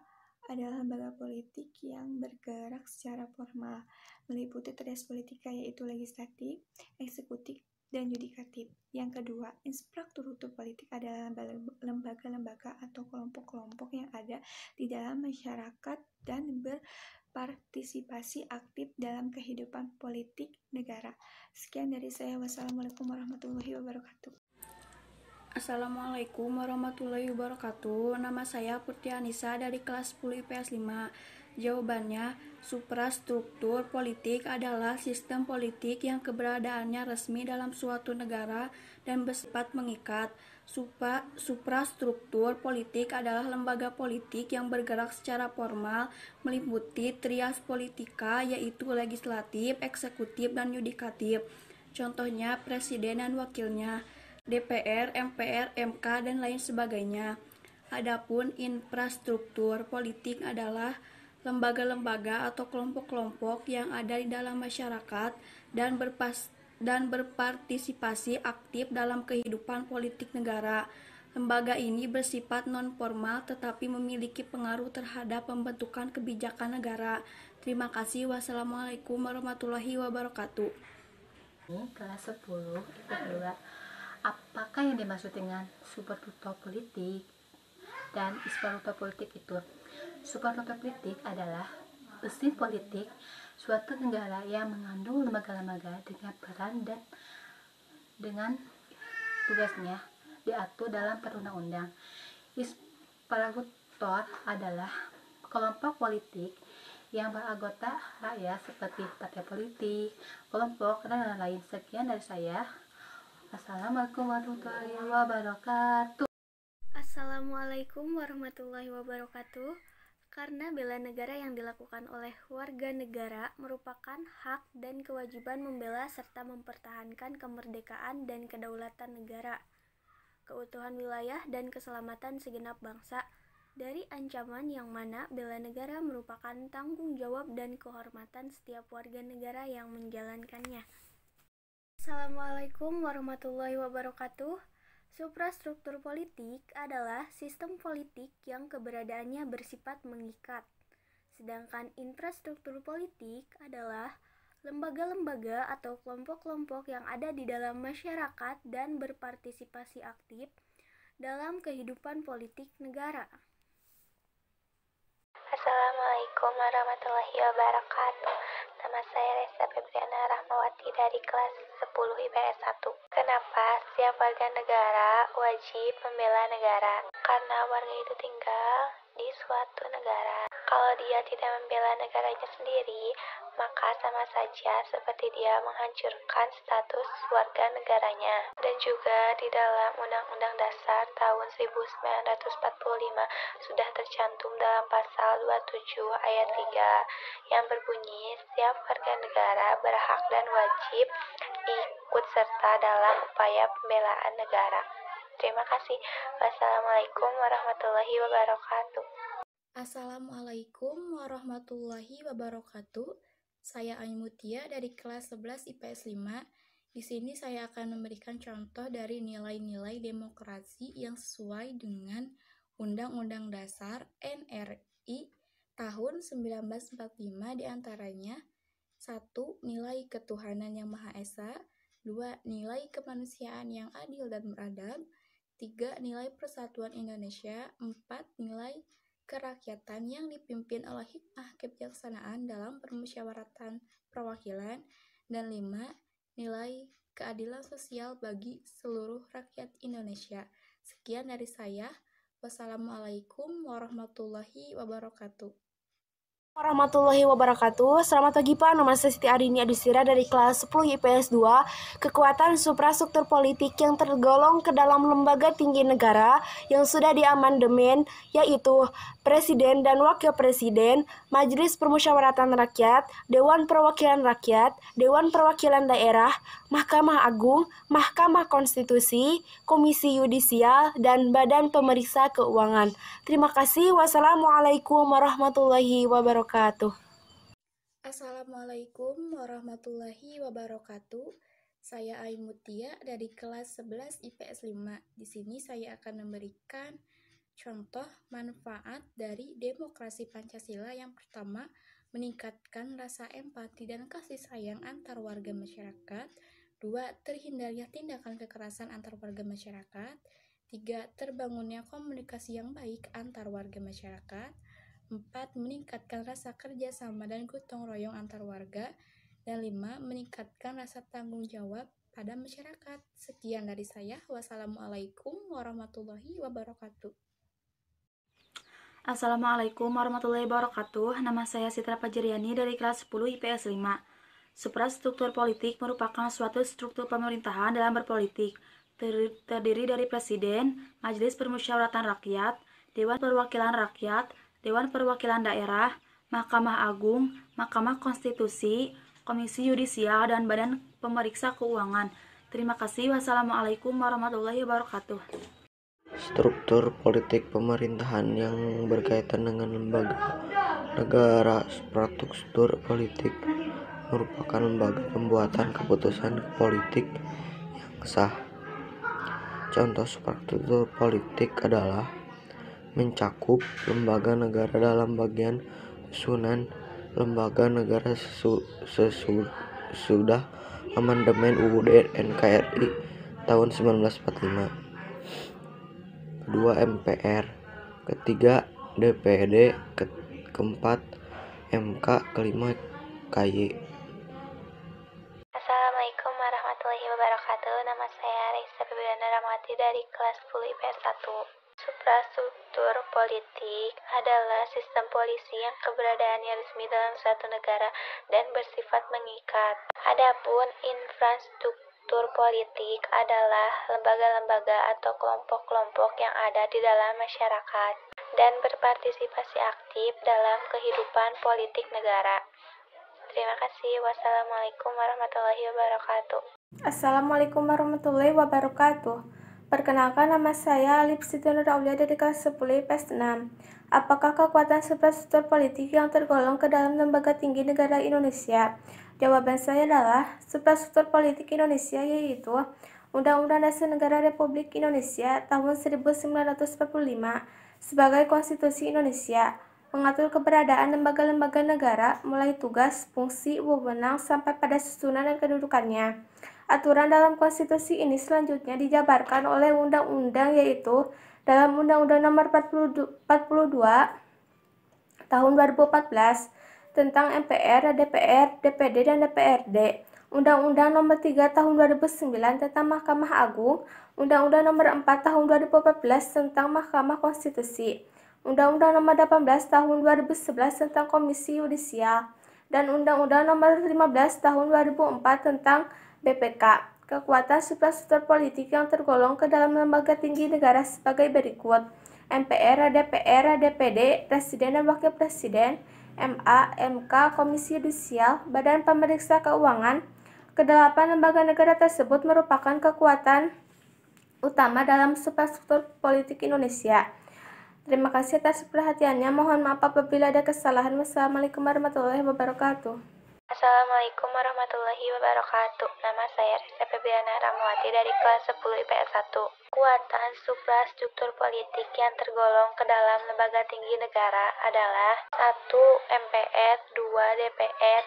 adalah lembaga politik yang bergerak secara formal, meliputi trias politika yaitu legislatif, eksekutif, dan yudikatif. Yang kedua, infrastruktur politik adalah lembaga-lembaga atau kelompok-kelompok yang ada di dalam masyarakat dan berpartisipasi aktif dalam kehidupan politik negara. Sekian dari saya. Wassalamualaikum warahmatullahi wabarakatuh. Assalamualaikum warahmatullahi wabarakatuh. Nama saya Putri Anissa dari kelas 10 IPS 5. Jawabannya, suprastruktur politik adalah sistem politik yang keberadaannya resmi dalam suatu negara dan bersifat mengikat. Suprastruktur politik adalah lembaga politik yang bergerak secara formal, meliputi trias politika yaitu legislatif, eksekutif, dan yudikatif. Contohnya presiden dan wakilnya, DPR, MPR, MK, dan lain sebagainya. Adapun infrastruktur politik adalah lembaga-lembaga atau kelompok-kelompok yang ada di dalam masyarakat dan berpartisipasi aktif dalam kehidupan politik negara. Lembaga ini bersifat non-formal tetapi memiliki pengaruh terhadap pembentukan kebijakan negara. Terima kasih. Wassalamualaikum warahmatullahi wabarakatuh. Kelas 10 IPS 2. Apakah yang dimaksud dengan substruktur politik dan infrastruktur politik itu? Substruktur politik adalah mesin politik suatu negara yang mengandung lembaga-lembaga dengan peran dan dengan tugasnya diatur dalam perundang-undang. Infrastruktur adalah kelompok politik yang beranggota rakyat seperti partai politik, kelompok, dan lain-lain. Sekian dari saya. Assalamualaikum warahmatullahi wabarakatuh. Assalamualaikum warahmatullahi wabarakatuh. Karena bela negara yang dilakukan oleh warga negara merupakan hak dan kewajiban membela serta mempertahankan kemerdekaan dan kedaulatan negara, keutuhan wilayah dan keselamatan segenap bangsa dari ancaman yang mana bela negara merupakan tanggung jawab dan kehormatan setiap warga negara yang menjalankannya. Assalamualaikum warahmatullahi wabarakatuh. Suprastruktur politik adalah sistem politik yang keberadaannya bersifat mengikat. Sedangkan infrastruktur politik adalah lembaga-lembaga atau kelompok-kelompok yang ada di dalam masyarakat dan berpartisipasi aktif dalam kehidupan politik negara. Assalamualaikum warahmatullahi wabarakatuh. Nama saya Reza Febriana Rahmawati dari kelas 10 IPS 1. Kenapa setiap warga negara wajib membela negara? Karena warga itu tinggal di suatu negara. Kalau dia tidak membela negaranya sendiri, maka sama saja seperti dia menghancurkan status warga negaranya. Dan juga di dalam Undang-Undang Dasar tahun 1945 sudah tercantum dalam pasal 27 ayat 3 yang berbunyi setiap warga negara berhak dan wajib ikut serta dalam upaya pembelaan negara. Terima kasih. Wassalamualaikum warahmatullahi wabarakatuh. Assalamualaikum warahmatullahi wabarakatuh. Saya Aimutia dari kelas 11 IPS 5. Di sini saya akan memberikan contoh dari nilai-nilai demokrasi yang sesuai dengan Undang-Undang Dasar NRI tahun 1945, diantaranya 1. Nilai ketuhanan yang Maha Esa. 2. Nilai kemanusiaan yang adil dan beradab. 3. Nilai persatuan Indonesia. 4. Nilai kerakyatan yang dipimpin oleh hikmah kebijaksanaan dalam permusyawaratan perwakilan. Dan 5. Nilai keadilan sosial bagi seluruh rakyat Indonesia. Sekian dari saya. Wassalamualaikum warahmatullahi wabarakatuh. Warahmatullahi wabarakatuh. Selamat pagi Pak, nama saya Siti Arini Adistira dari kelas 10 IPS 2. Kekuatan suprastruktur politik yang tergolong ke dalam lembaga tinggi negara yang sudah diamandemen yaitu Presiden dan Wakil Presiden, Majelis Permusyawaratan Rakyat, Dewan Perwakilan Rakyat, Dewan Perwakilan Daerah, Mahkamah Agung, Mahkamah Konstitusi, Komisi Yudisial, dan Badan Pemeriksa Keuangan. Terima kasih. Wassalamualaikum warahmatullahi wabarakatuh. Assalamualaikum warahmatullahi wabarakatuh. Saya Ain Mutia dari kelas 11 IPS 5. Di sini saya akan memberikan contoh manfaat dari demokrasi Pancasila. Yang pertama, meningkatkan rasa empati dan kasih sayang antar warga masyarakat. 2. Terhindarnya tindakan kekerasan antar warga masyarakat. 3. Terbangunnya komunikasi yang baik antar warga masyarakat. 4. Meningkatkan rasa kerjasama dan gotong royong antar warga. Dan 5. Meningkatkan rasa tanggung jawab pada masyarakat. Sekian dari saya. Wassalamualaikum warahmatullahi wabarakatuh. Assalamualaikum warahmatullahi wabarakatuh. Nama saya Sitra Pajariani dari kelas 10 IPS 5. Suprastruktur politik merupakan suatu struktur pemerintahan dalam berpolitik. Terdiri dari Presiden, Majelis Permusyawaratan Rakyat, Dewan Perwakilan Rakyat, Dewan Perwakilan Daerah, Mahkamah Agung, Mahkamah Konstitusi, Komisi Yudisial, dan Badan Pemeriksa Keuangan. Terima kasih. Wassalamualaikum warahmatullahi wabarakatuh. Struktur politik pemerintahan yang berkaitan dengan lembaga negara. Suprastruktur politik merupakan lembaga pembuatan keputusan politik yang sah. Contoh suprastruktur politik adalah mencakup lembaga negara dalam bagian susunan lembaga negara sesudah amandemen UUD NKRI tahun 1945. Kedua, MPR. Ketiga, DPD. Keempat, MK. Kelima, KY. Assalamualaikum warahmatullahi wabarakatuh. Nama saya Reza Febriana Rahmawati dari kelas 10 IPS 1. Suprastruktur politik adalah sistem polisi yang keberadaannya resmi dalam suatu negara dan bersifat mengikat. Adapun infrastruktur politik adalah lembaga-lembaga atau kelompok-kelompok yang ada di dalam masyarakat dan berpartisipasi aktif dalam kehidupan politik negara. Terima kasih. Wassalamualaikum warahmatullahi wabarakatuh. Assalamualaikum warahmatullahi wabarakatuh. Perkenalkan, nama saya Alif Siti Nur Aulia dari kelas 10 IPS 6. Apakah kekuatan suprastruktur politik yang tergolong ke dalam lembaga tinggi negara Indonesia? Jawaban saya adalah suprastruktur politik Indonesia yaitu Undang-Undang Dasar Negara Republik Indonesia tahun 1945 sebagai Konstitusi Indonesia, mengatur keberadaan lembaga-lembaga negara mulai tugas, fungsi, wewenang sampai pada susunan dan kedudukannya. Aturan dalam konstitusi ini selanjutnya dijabarkan oleh undang-undang yaitu dalam Undang-Undang Nomor 42 Tahun 2014 tentang MPR, DPR, DPD, dan DPRD, Undang-Undang Nomor 3 Tahun 2009 tentang Mahkamah Agung, Undang-Undang Nomor 4 Tahun 2014 tentang Mahkamah Konstitusi, Undang-Undang Nomor 18 Tahun 2011 tentang Komisi Yudisial, dan Undang-Undang Nomor 15 Tahun 2004 tentang BPK. Kekuatan suprastruktur politik yang tergolong ke dalam lembaga tinggi negara sebagai berikut: MPR, DPR, DPD, Presiden dan Wakil Presiden, MA, MK, Komisi Yudisial, Badan Pemeriksa Keuangan. Kedelapan lembaga negara tersebut merupakan kekuatan utama dalam suprastruktur politik Indonesia. Terima kasih atas perhatiannya. Mohon maaf apabila ada kesalahan. Wassalamualaikum warahmatullahi wabarakatuh. Assalamualaikum warahmatullahi wabarakatuh. Nama saya Reza Febriana Rahmawati dari kelas 10 IPS 1. Kekuatan suprastruktur politik yang tergolong ke dalam lembaga tinggi negara adalah 1. MPR, 2. DPR,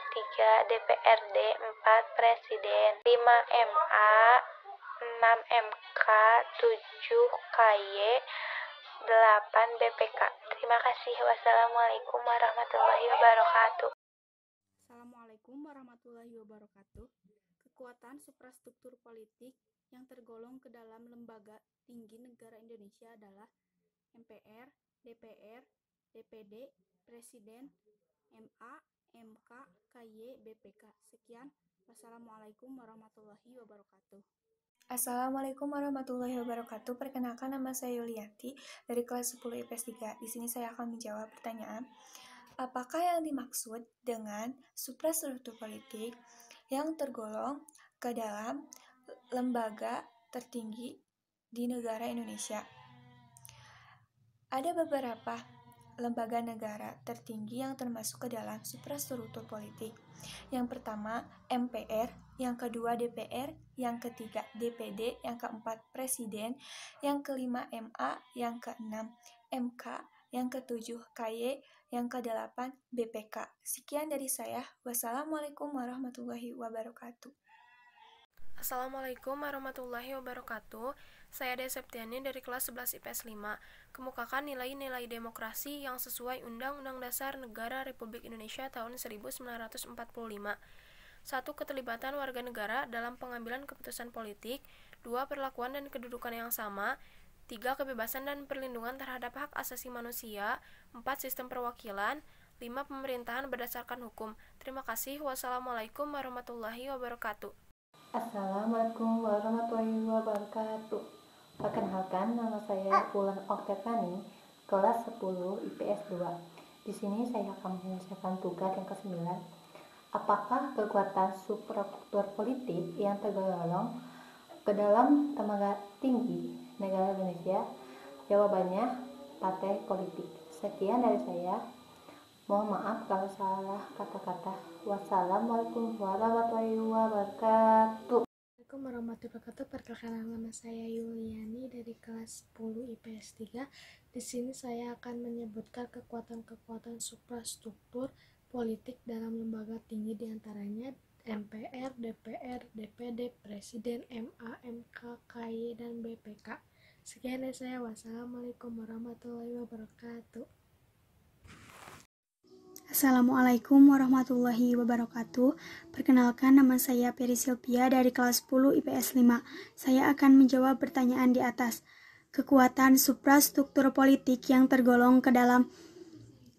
3. DPRD, 4. Presiden, 5. MA, 6. MK, 7. KY, 8. BPK. Terima kasih. Wassalamualaikum warahmatullahi wabarakatuh. Assalamualaikum warahmatullahi wabarakatuh. Kekuatan suprastruktur politik yang tergolong ke dalam lembaga tinggi negara Indonesia adalah MPR, DPR, DPD, Presiden, MA, MK, KY, BPK. Sekian. Wassalamualaikum warahmatullahi wabarakatuh. Assalamualaikum warahmatullahi wabarakatuh. Perkenalkan, nama saya Yulianti dari kelas 10 IPS 3. Di sini saya akan menjawab pertanyaan, apakah yang dimaksud dengan suprastruktur politik yang tergolong ke dalam lembaga tertinggi di negara Indonesia? Ada beberapa lembaga negara tertinggi yang termasuk ke dalam suprastruktur politik. Yang pertama MPR, yang kedua DPR, yang ketiga DPD, yang keempat Presiden, yang kelima MA, yang keenam MK, yang ketujuh KY, yang kedelapan BPK. Sekian dari saya. Wassalamualaikum warahmatullahi wabarakatuh. Assalamualaikum warahmatullahi wabarakatuh. Saya Dea Septiani dari kelas 11 IPS 5. Kemukakan nilai-nilai demokrasi yang sesuai Undang-Undang Dasar Negara Republik Indonesia tahun 1945. 1. Keterlibatan warga negara dalam pengambilan keputusan politik. 2. Perlakuan dan kedudukan yang sama. 3. Kebebasan dan perlindungan terhadap hak asasi manusia. 4. Sistem perwakilan. 5. Pemerintahan berdasarkan hukum. Terima kasih. Wassalamualaikum warahmatullahi wabarakatuh. Assalamualaikum warahmatullahi wabarakatuh. Perkenalkan, nama saya Wulan Oktavani, kelas 10 IPS 2. Di sini saya akan menyelesaikan tugas yang ke-9. Apakah kekuatan suprastruktur politik yang tergolong ke dalam lembaga tinggi negara Indonesia? Jawabannya, partai politik. Sekian dari saya. Mohon maaf kalau salah kata-kata. Wassalamualaikum warahmatullahi wabarakatuh. Assalamualaikum warahmatullahi wabarakatuh. Perkenalkan, nama saya Yuliani dari kelas 10 IPS 3. Di sini saya akan menyebutkan kekuatan-kekuatan suprastruktur politik dalam lembaga tinggi, diantaranya MPR, DPR, DPD, Presiden, MA, MK, KY, dan BPK. Sekian dari saya. Wassalamualaikum warahmatullahi wabarakatuh. Assalamualaikum warahmatullahi wabarakatuh. Perkenalkan, nama saya Peri Silvia dari kelas 10 IPS 5. Saya akan menjawab pertanyaan di atas. Kekuatan suprastruktur politik yang tergolong ke dalam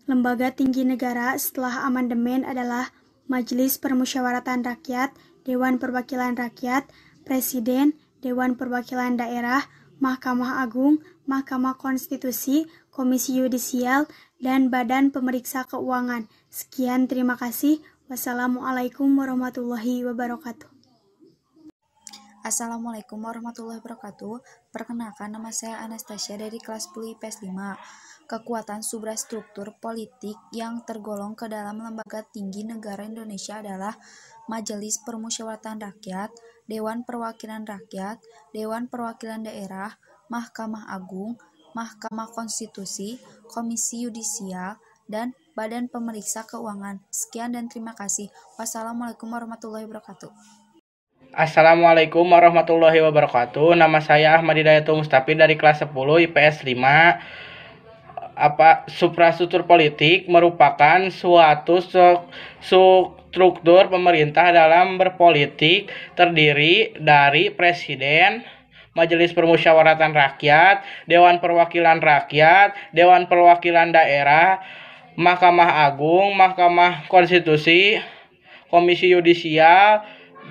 lembaga tinggi negara setelah amandemen adalah Majelis Permusyawaratan Rakyat, Dewan Perwakilan Rakyat, Presiden, Dewan Perwakilan Daerah, Mahkamah Agung, Mahkamah Konstitusi, Komisi Yudisial, dan Badan Pemeriksa Keuangan. Sekian, terima kasih. Wassalamualaikum warahmatullahi wabarakatuh. Assalamualaikum warahmatullahi wabarakatuh. Perkenalkan, nama saya Anastasia dari kelas 10 IPS 5. Kekuatan suprastruktur politik yang tergolong ke dalam lembaga tinggi negara Indonesia adalah Majelis Permusyawaratan Rakyat, Dewan Perwakilan Rakyat, Dewan Perwakilan Daerah, Mahkamah Agung, Mahkamah Konstitusi, Komisi Yudisial, dan Badan Pemeriksa Keuangan. Sekian dan terima kasih. Wassalamualaikum warahmatullahi wabarakatuh. Assalamualaikum warahmatullahi wabarakatuh. Nama saya Ahmad Hidayatul Mustafi dari kelas 10 IPS 5. Suprastruktur politik merupakan suatu struktur pemerintah dalam berpolitik terdiri dari Presiden, Majelis Permusyawaratan Rakyat, Dewan Perwakilan Rakyat, Dewan Perwakilan Daerah, Mahkamah Agung, Mahkamah Konstitusi, Komisi Yudisial,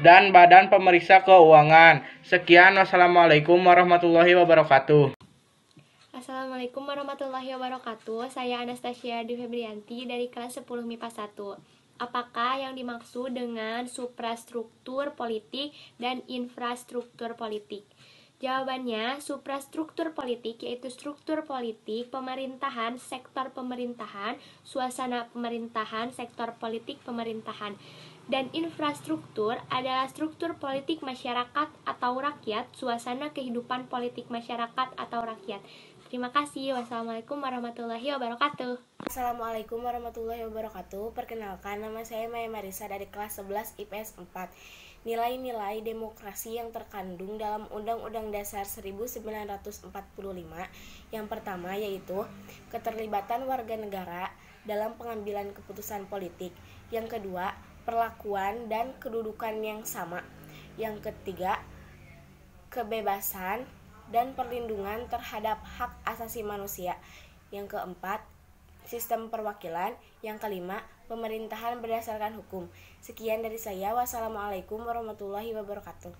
dan Badan Pemeriksa Keuangan. Sekian, wassalamualaikum warahmatullahi wabarakatuh. Assalamualaikum warahmatullahi wabarakatuh. Saya Anastasia Dwi Febrianti dari kelas 10 MIPA 1. Apakah yang dimaksud dengan suprastruktur politik dan infrastruktur politik? Jawabannya, suprastruktur politik yaitu struktur politik, pemerintahan, sektor pemerintahan, suasana pemerintahan, sektor politik pemerintahan. Dan infrastruktur adalah struktur politik masyarakat atau rakyat, suasana kehidupan politik masyarakat atau rakyat. Terima kasih. Wassalamualaikum warahmatullahi wabarakatuh. Assalamualaikum warahmatullahi wabarakatuh. Perkenalkan, nama saya Maya Marisa dari kelas 11 IPS 4. Nilai-nilai demokrasi yang terkandung dalam Undang-Undang Dasar 1945 yang pertama yaitu keterlibatan warga negara dalam pengambilan keputusan politik. Yang kedua, perlakuan dan kedudukan yang sama. Yang ketiga, kebebasan dan perlindungan terhadap hak asasi manusia. Yang keempat, sistem perwakilan. Yang kelima, pemerintahan berdasarkan hukum. Sekian dari saya. Wassalamualaikum warahmatullahi wabarakatuh.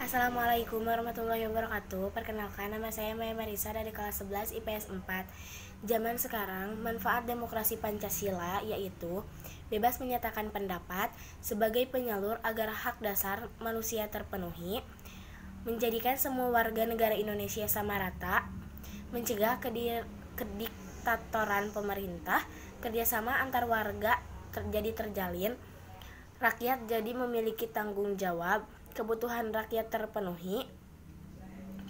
Assalamualaikum warahmatullahi wabarakatuh. Perkenalkan, nama saya Maya Marisa dari kelas 11 IPS 4. Zaman sekarang, manfaat demokrasi Pancasila yaitu bebas menyatakan pendapat sebagai penyalur agar hak dasar manusia terpenuhi, menjadikan semua warga negara Indonesia sama rata, mencegah kediktatoran pemerintah, kerjasama antar warga terjalin, rakyat jadi memiliki tanggung jawab, kebutuhan rakyat terpenuhi,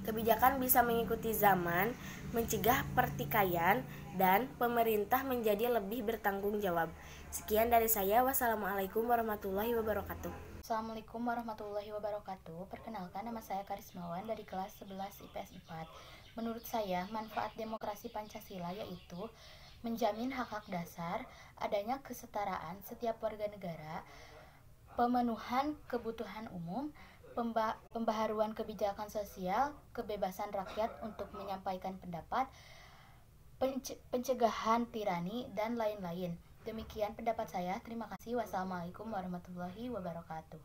kebijakan bisa mengikuti zaman, mencegah pertikaian, dan pemerintah menjadi lebih bertanggung jawab. Sekian dari saya. Wassalamualaikum warahmatullahi wabarakatuh. Assalamualaikum warahmatullahi wabarakatuh. Perkenalkan, nama saya Karismawan dari kelas 11 IPS 4. Menurut saya, manfaat demokrasi Pancasila yaitu menjamin hak-hak dasar, adanya kesetaraan setiap warga negara, pemenuhan kebutuhan umum, pembaharuan kebijakan sosial, kebebasan rakyat untuk menyampaikan pendapat, pencegahan tirani, dan lain-lain. Demikian pendapat saya. Terima kasih. Wassalamualaikum warahmatullahi wabarakatuh.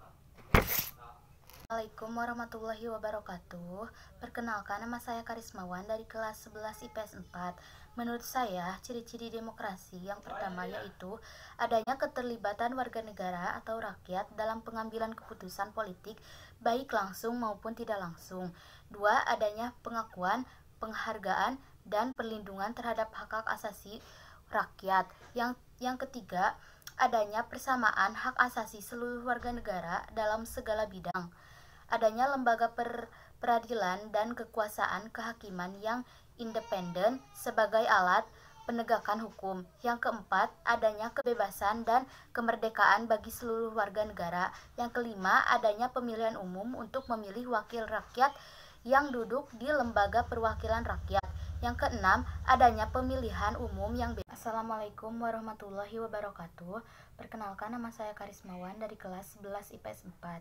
Assalamualaikum warahmatullahi wabarakatuh. Perkenalkan, nama saya Karismawan dari kelas 11 IPS 4. Menurut saya, ciri-ciri demokrasi yang pertama yaitu adanya keterlibatan warga negara atau rakyat dalam pengambilan keputusan politik, baik langsung maupun tidak langsung. 2. Adanya pengakuan, penghargaan, dan perlindungan terhadap hak-hak asasi rakyat. Yang ketiga, adanya persamaan hak asasi seluruh warga negara dalam segala bidang. Adanya lembaga peradilan dan kekuasaan kehakiman yang independen sebagai alat penegakan hukum. Yang keempat, adanya kebebasan dan kemerdekaan bagi seluruh warga negara. Yang kelima, adanya pemilihan umum untuk memilih wakil rakyat yang duduk di lembaga perwakilan rakyat. Yang keenam, adanya pemilihan umum yang bebas. Assalamualaikum warahmatullahi wabarakatuh. Perkenalkan, nama saya Karismawan dari kelas 11 IPS 4.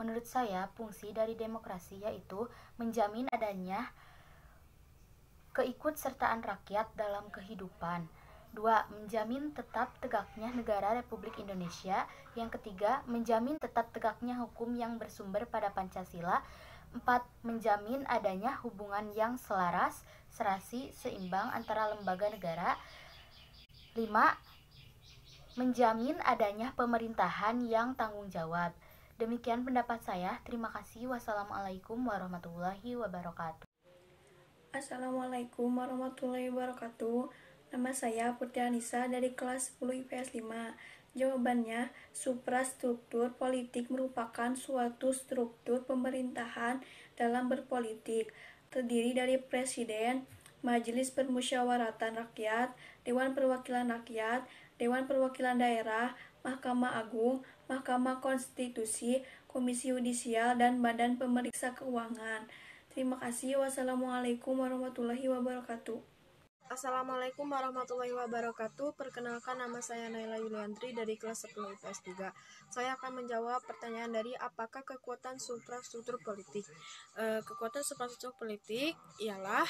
Menurut saya, fungsi dari demokrasi yaitu menjamin adanya keikutsertaan rakyat dalam kehidupan. 2. Menjamin tetap tegaknya negara Republik Indonesia. Yang ketiga, menjamin tetap tegaknya hukum yang bersumber pada Pancasila. 4. Menjamin adanya hubungan yang selaras, serasi, seimbang antara lembaga negara. 5. Menjamin adanya pemerintahan yang tanggung jawab. Demikian pendapat saya. Terima kasih. Wassalamualaikum warahmatullahi wabarakatuh. Assalamualaikum warahmatullahi wabarakatuh. Nama saya Putri Anissa dari kelas 10 IPS 5. Jawabannya, suprastruktur politik merupakan suatu struktur pemerintahan dalam berpolitik, terdiri dari presiden, majelis permusyawaratan rakyat, dewan perwakilan rakyat, dewan perwakilan daerah, mahkamah agung, mahkamah konstitusi, komisi yudisial, dan badan pemeriksa keuangan. Terima kasih. Wassalamualaikum warahmatullahi wabarakatuh. Assalamualaikum warahmatullahi wabarakatuh. Perkenalkan, nama saya Naila Yuliantri dari kelas 10 IPS 3. Saya akan menjawab pertanyaan dari apakah kekuatan suprastruktur politik. Kekuatan suprastruktur politik ialah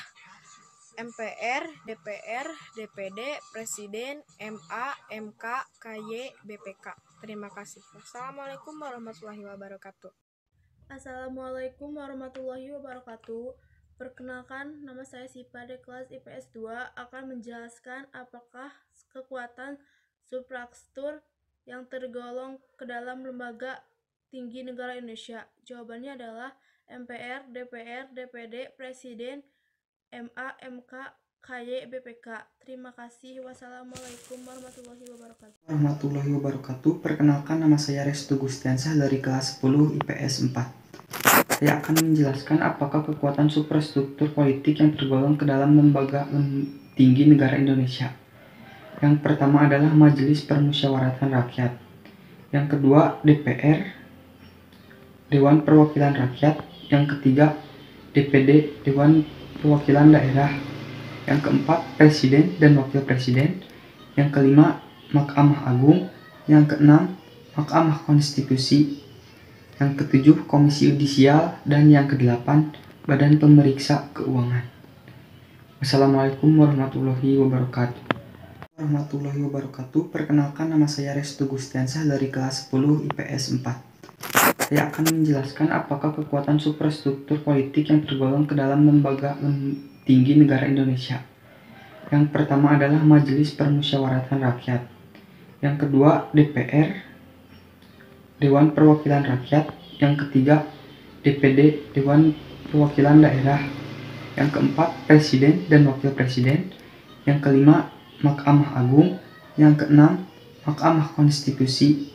MPR, DPR, DPD, Presiden, MA, MK, KY, BPK. Terima kasih. Wassalamualaikum warahmatullahi wabarakatuh. Assalamualaikum warahmatullahi wabarakatuh. Perkenalkan, nama saya Sipa dari kelas IPS 2 akan menjelaskan apakah kekuatan suprastruktur yang tergolong ke dalam lembaga tinggi negara Indonesia. Jawabannya adalah MPR, DPR, DPD, Presiden, MA, MK, KY, BPK. Terima kasih. Wassalamualaikum warahmatullahi wabarakatuh. Warahmatullahi wabarakatuh. Perkenalkan, nama saya Restu Gustiansah dari kelas 10 IPS 4. Saya akan menjelaskan apakah kekuatan suprastruktur politik yang tergolong ke dalam lembaga tinggi negara Indonesia. Yang pertama adalah Majelis Permusyawaratan Rakyat. Yang kedua, DPR, Dewan Perwakilan Rakyat. Yang ketiga, DPD, Dewan Perwakilan Daerah. Yang keempat, Presiden dan Wakil Presiden. Yang kelima, Mahkamah Agung. Yang keenam, Mahkamah Konstitusi. Yang ketujuh, Komisi Yudisial. Dan yang kedelapan, Badan Pemeriksa Keuangan. Wassalamualaikum warahmatullahi wabarakatuh. Warahmatullahi wabarakatuh. Perkenalkan, nama saya Restu Gustiansah dari kelas 10 IPS 4. Saya akan menjelaskan apakah kekuatan superstruktur politik yang tergolong ke dalam lembaga tinggi negara Indonesia. Yang pertama adalah Majelis Permusyawaratan Rakyat. Yang kedua DPR, Dewan Perwakilan Rakyat. Yang ketiga DPD, Dewan Perwakilan Daerah. Yang keempat Presiden dan Wakil Presiden. Yang kelima Mahkamah Agung. Yang keenam Mahkamah Konstitusi.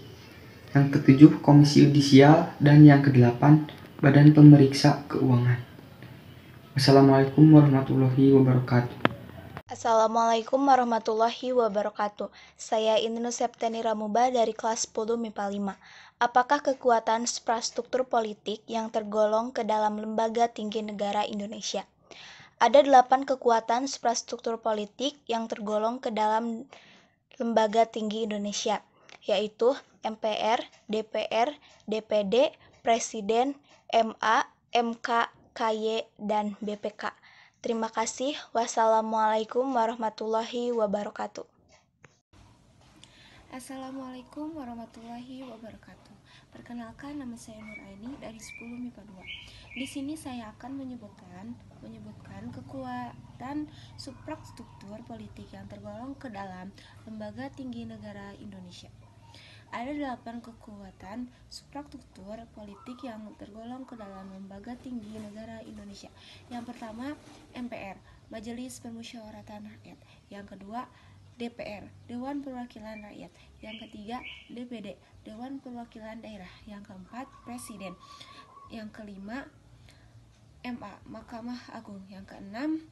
Yang ketujuh Komisi Yudisial. Dan yang kedelapan Badan Pemeriksa Keuangan. Wassalamualaikum warahmatullahi wabarakatuh. Assalamualaikum warahmatullahi wabarakatuh. Saya Indnu Septiani Ramuba dari kelas 10 MIPA 5. Apakah kekuatan infrastruktur politik yang tergolong ke dalam lembaga tinggi negara Indonesia? Ada 8 kekuatan infrastruktur politik yang tergolong ke dalam lembaga tinggi Indonesia, yaitu MPR, DPR, DPD, Presiden, MA, MK, KY, dan BPK. Terima kasih. Wassalamualaikum warahmatullahi wabarakatuh. Assalamualaikum warahmatullahi wabarakatuh. Perkenalkan, nama saya Nuraini dari 10 MIPA 2. Di sini saya akan menyebutkan kekuatan substruktur politik yang tergolong ke dalam lembaga tinggi negara Indonesia. Ada 8 kekuatan substruktur politik yang tergolong ke dalam lembaga tinggi negara Indonesia. Yang pertama, MPR, Majelis Permusyawaratan Rakyat. Yang kedua, DPR, Dewan Perwakilan Rakyat. Yang ketiga, DPD, Dewan Perwakilan Daerah. Yang keempat, Presiden. Yang kelima, MA, Mahkamah Agung. Yang keenam,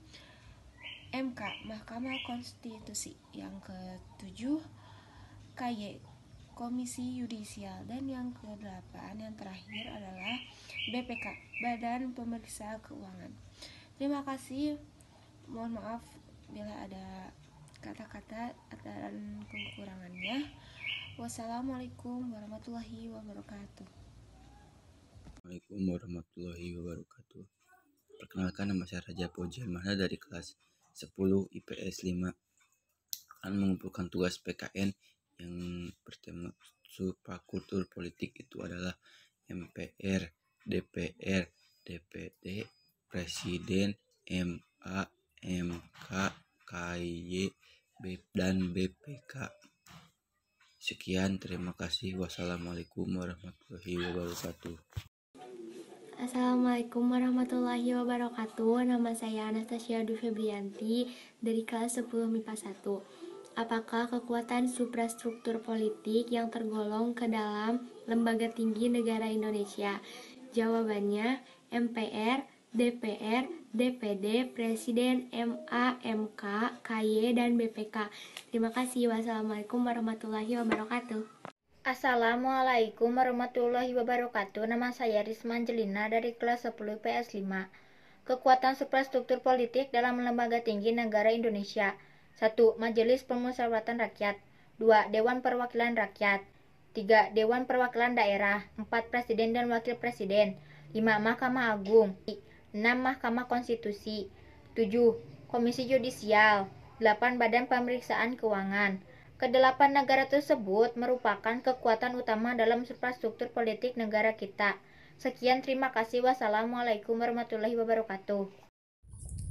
MK, Mahkamah Konstitusi. Yang ketujuh, KY, Komisi Yudisial. Dan yang ke-8 yang terakhir adalah BPK, Badan Pemeriksa Keuangan. Terima kasih. Mohon maaf bila ada kata-kata dan kekurangannya. Wassalamualaikum warahmatullahi wabarakatuh. Assalamualaikum warahmatullahi wabarakatuh. Perkenalkan, nama saya Raja Pujian Mahna dari kelas 10 IPS 5. Akan mengumpulkan tugas PKN yang bertema substruktur politik. Itu adalah MPR, DPR, DPD, Presiden, MA, MK, KY, dan BPK. Sekian, terima kasih. Wassalamualaikum warahmatullahi wabarakatuh. Assalamualaikum warahmatullahi wabarakatuh. Nama saya Anastasia Dufebrianti dari kelas 10 MIPA 1. Apakah kekuatan suprastruktur politik yang tergolong ke dalam lembaga tinggi negara Indonesia? Jawabannya MPR, DPR, DPD, Presiden, MA, MK, KY, dan BPK. Terima kasih. Wassalamualaikum warahmatullahi wabarakatuh. Assalamualaikum warahmatullahi wabarakatuh. Nama saya Risma Angelina dari kelas 10 IPS 5. Kekuatan suprastruktur politik dalam lembaga tinggi negara Indonesia. 1. Majelis Permusyawaratan Rakyat. 2. Dewan Perwakilan Rakyat. 3. Dewan Perwakilan Daerah. 4. Presiden dan Wakil Presiden. 5. Mahkamah Agung. 6. Mahkamah Konstitusi. 7. Komisi Yudisial. 8. Badan Pemeriksaan Keuangan. Kedelapan negara tersebut merupakan kekuatan utama dalam infrastruktur politik negara kita. Sekian, terima kasih. Wassalamualaikum warahmatullahi wabarakatuh.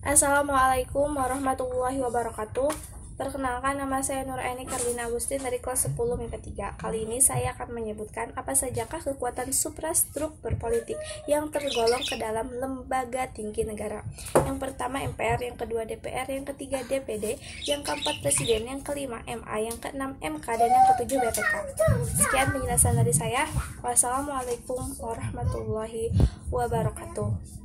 Assalamualaikum warahmatullahi wabarakatuh. Perkenalkan, nama saya Nuraini Karlina Agustin dari kelas 10 MIPA 3. Kali ini saya akan menyebutkan apa sajakah kekuatan suprastruktur politik yang tergolong ke dalam lembaga tinggi negara. Yang pertama MPR, yang kedua DPR, yang ketiga DPD, yang keempat Presiden, yang kelima MA, yang keenam MK, dan yang ketujuh BPK. Sekian penjelasan dari saya. Wassalamualaikum warahmatullahi wabarakatuh.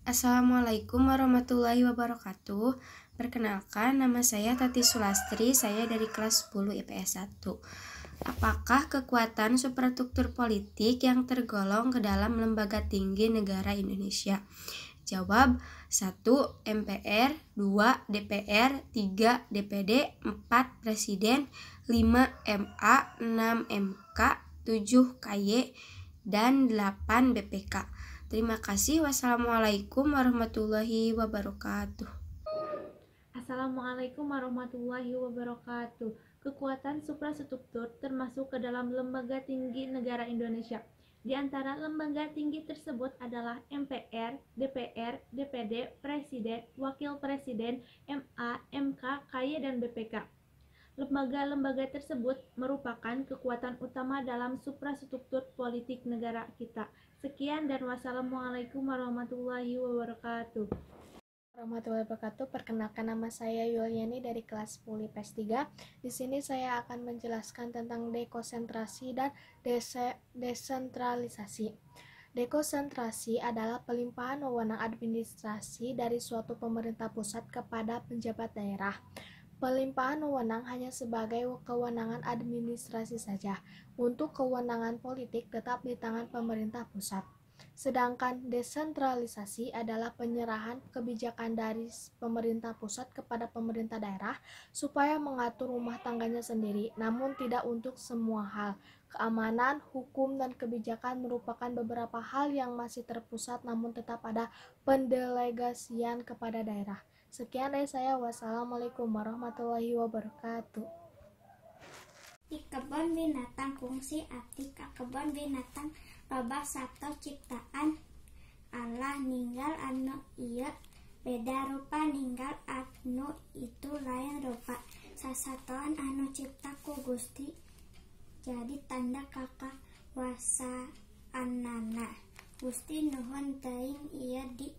Assalamualaikum warahmatullahi wabarakatuh. Perkenalkan, nama saya Tati Sulastri, saya dari kelas 10 IPS 1. Apakah kekuatan suprastruktur politik yang tergolong ke dalam lembaga tinggi negara Indonesia? Jawab: 1. MPR, 2. DPR, 3. DPD, 4. Presiden, 5. MA, 6. MK, 7. KY, dan 8. BPK. Terima kasih. Wassalamualaikum warahmatullahi wabarakatuh. Assalamualaikum warahmatullahi wabarakatuh. Kekuatan suprastruktur termasuk ke dalam lembaga tinggi negara Indonesia. Di antara lembaga tinggi tersebut adalah MPR, DPR, DPD, Presiden, Wakil Presiden, MA, MK, KY, dan BPK. Lembaga-lembaga tersebut merupakan kekuatan utama dalam suprastruktur politik negara kita. Sekian dan wassalamualaikum warahmatullahi wabarakatuh. Warahmatullahi wabarakatuh. Perkenalkan, nama saya Yuliani dari kelas 10 IPS 3. Di sini saya akan menjelaskan tentang dekonsentrasi dan desentralisasi. Dekonsentrasi adalah pelimpahan wewenang administrasi dari suatu pemerintah pusat kepada penjabat daerah. Pelimpahan wewenang hanya sebagai kewenangan administrasi saja. Untuk kewenangan politik tetap di tangan pemerintah pusat. Sedangkan desentralisasi adalah penyerahan kebijakan dari pemerintah pusat kepada pemerintah daerah supaya mengatur rumah tangganya sendiri, namun tidak untuk semua hal. Keamanan, hukum, dan kebijakan merupakan beberapa hal yang masih terpusat namun tetap ada pendelegasian kepada daerah. Sekian dari saya, wassalamualaikum warahmatullahi wabarakatuh. Di kebun binatang fungsi arti ka kebun binatang loba sato ciptaan Allah ninggal anu ieu beda rupa ninggal anu itu lain rupa sasatoan anu cipta ku Gusti jadi tanda kakak wasa anana Gusti nuhun teuing ieu di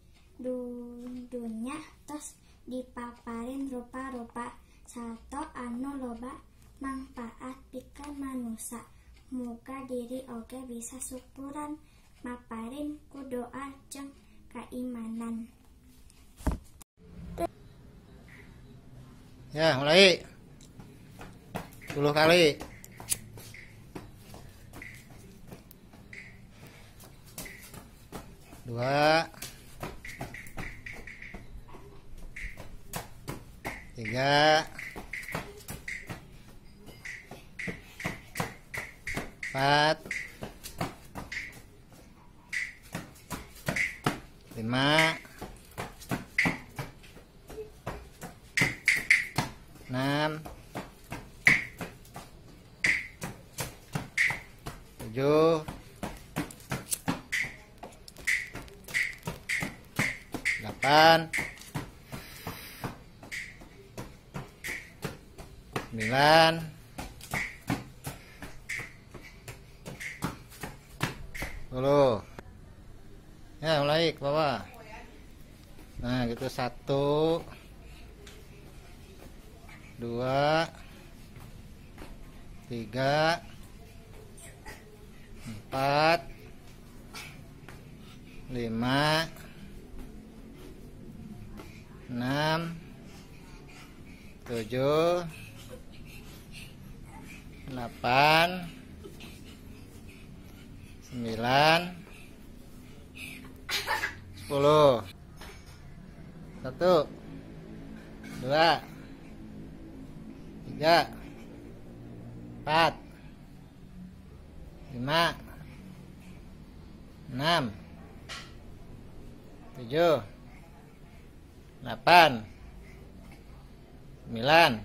dunya tos dipaparin rupa-rupa sato anu loba manfaat pikeun manusia. Muga diri oge bisa syukuran maparin ku doa jeung keimanan. Ya, mulai 10 kali. Dua, 3, 4, 5, 6, 7, 8, 9, 10. Ya, mulai ke bawah. Nah, gitu 1, 2, 3, 4, 5, 6, 7, 8, 9, 10. 1, 2, 3, 4, 5, 6, 7, 8, 9,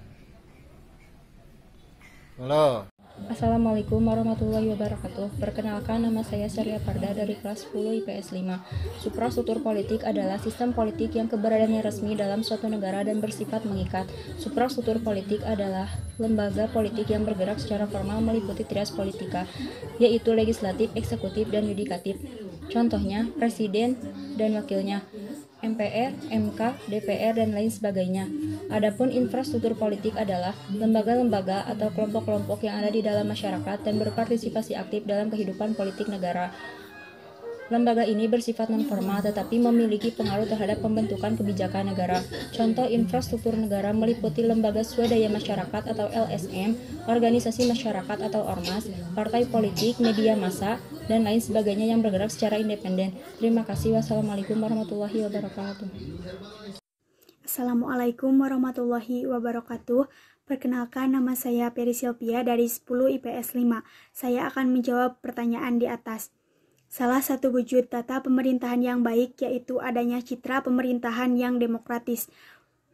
10. Assalamualaikum warahmatullahi wabarakatuh. Perkenalkan, nama saya Surya Parda dari kelas 10 IPS 5. Suprastruktur politik adalah sistem politik yang keberadaannya resmi dalam suatu negara dan bersifat mengikat. Suprastruktur politik adalah lembaga politik yang bergerak secara formal meliputi trias politika, yaitu legislatif, eksekutif, dan yudikatif. Contohnya, presiden dan wakilnya, MPR, MK, DPR, dan lain sebagainya. Adapun infrastruktur politik adalah lembaga-lembaga atau kelompok-kelompok yang ada di dalam masyarakat dan berpartisipasi aktif dalam kehidupan politik negara. Lembaga ini bersifat non-formal tetapi memiliki pengaruh terhadap pembentukan kebijakan negara. Contoh infrastruktur negara meliputi lembaga swadaya masyarakat atau LSM, organisasi masyarakat atau ormas, partai politik, media massa, dan lain sebagainya yang bergerak secara independen. Terima kasih. Wassalamualaikum warahmatullahi wabarakatuh. Assalamualaikum warahmatullahi wabarakatuh. Perkenalkan, nama saya Peri Silvia dari 10 IPS 5. Saya akan menjawab pertanyaan di atas. Salah satu wujud tata pemerintahan yang baik yaitu adanya citra pemerintahan yang demokratis.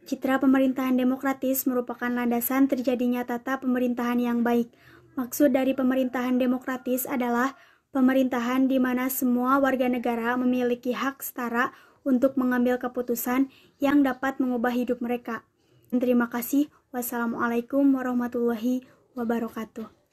Citra pemerintahan demokratis merupakan landasan terjadinya tata pemerintahan yang baik. Maksud dari pemerintahan demokratis adalah pemerintahan di mana semua warga negara memiliki hak setara untuk mengambil keputusan yang dapat mengubah hidup mereka. Terima kasih. Wassalamualaikum warahmatullahi wabarakatuh.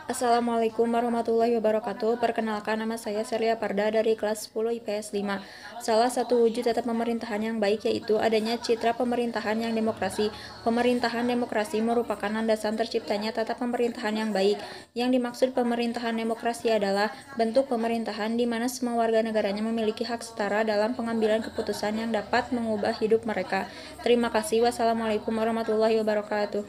Assalamualaikum warahmatullahi wabarakatuh. Perkenalkan, nama saya Serlia Parda dari kelas 10 IPS 5. Salah satu wujud tata pemerintahan yang baik yaitu adanya citra pemerintahan yang demokrasi. Pemerintahan demokrasi merupakan landasan terciptanya tata pemerintahan yang baik. Yang dimaksud pemerintahan demokrasi adalah bentuk pemerintahan di mana semua warga negaranya memiliki hak setara dalam pengambilan keputusan yang dapat mengubah hidup mereka. Terima kasih. Wassalamualaikum warahmatullahi wabarakatuh.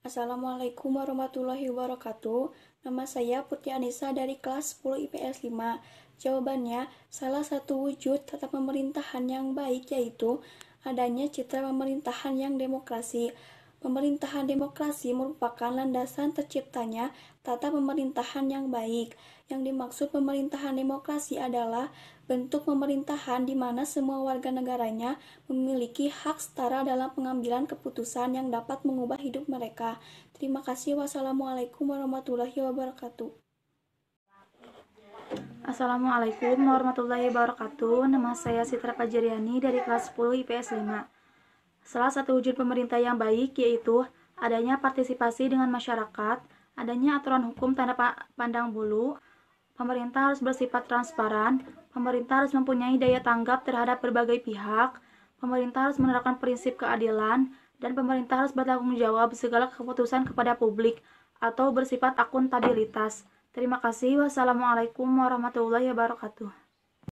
Assalamualaikum warahmatullahi wabarakatuh. Nama saya Putri Anissa dari kelas 10 IPS 5. Jawabannya, salah satu wujud tata pemerintahan yang baik yaitu adanya citra pemerintahan yang demokrasi. Pemerintahan demokrasi merupakan landasan terciptanya tata pemerintahan yang baik. Yang dimaksud pemerintahan demokrasi adalah bentuk pemerintahan di mana semua warga negaranya memiliki hak setara dalam pengambilan keputusan yang dapat mengubah hidup mereka. Terima kasih. Wassalamualaikum warahmatullahi wabarakatuh. Assalamualaikum warahmatullahi wabarakatuh. Nama saya Sitra Fajriani dari kelas 10 IPS 5. Salah satu wujud pemerintah yang baik yaitu adanya partisipasi dengan masyarakat, adanya aturan hukum tanda pandang bulu, pemerintah harus bersifat transparan, pemerintah harus mempunyai daya tanggap terhadap berbagai pihak, pemerintah harus menerapkan prinsip keadilan, dan pemerintah harus bertanggung jawab segala keputusan kepada publik atau bersifat akuntabilitas. Terima kasih. Wassalamualaikum warahmatullahi wabarakatuh.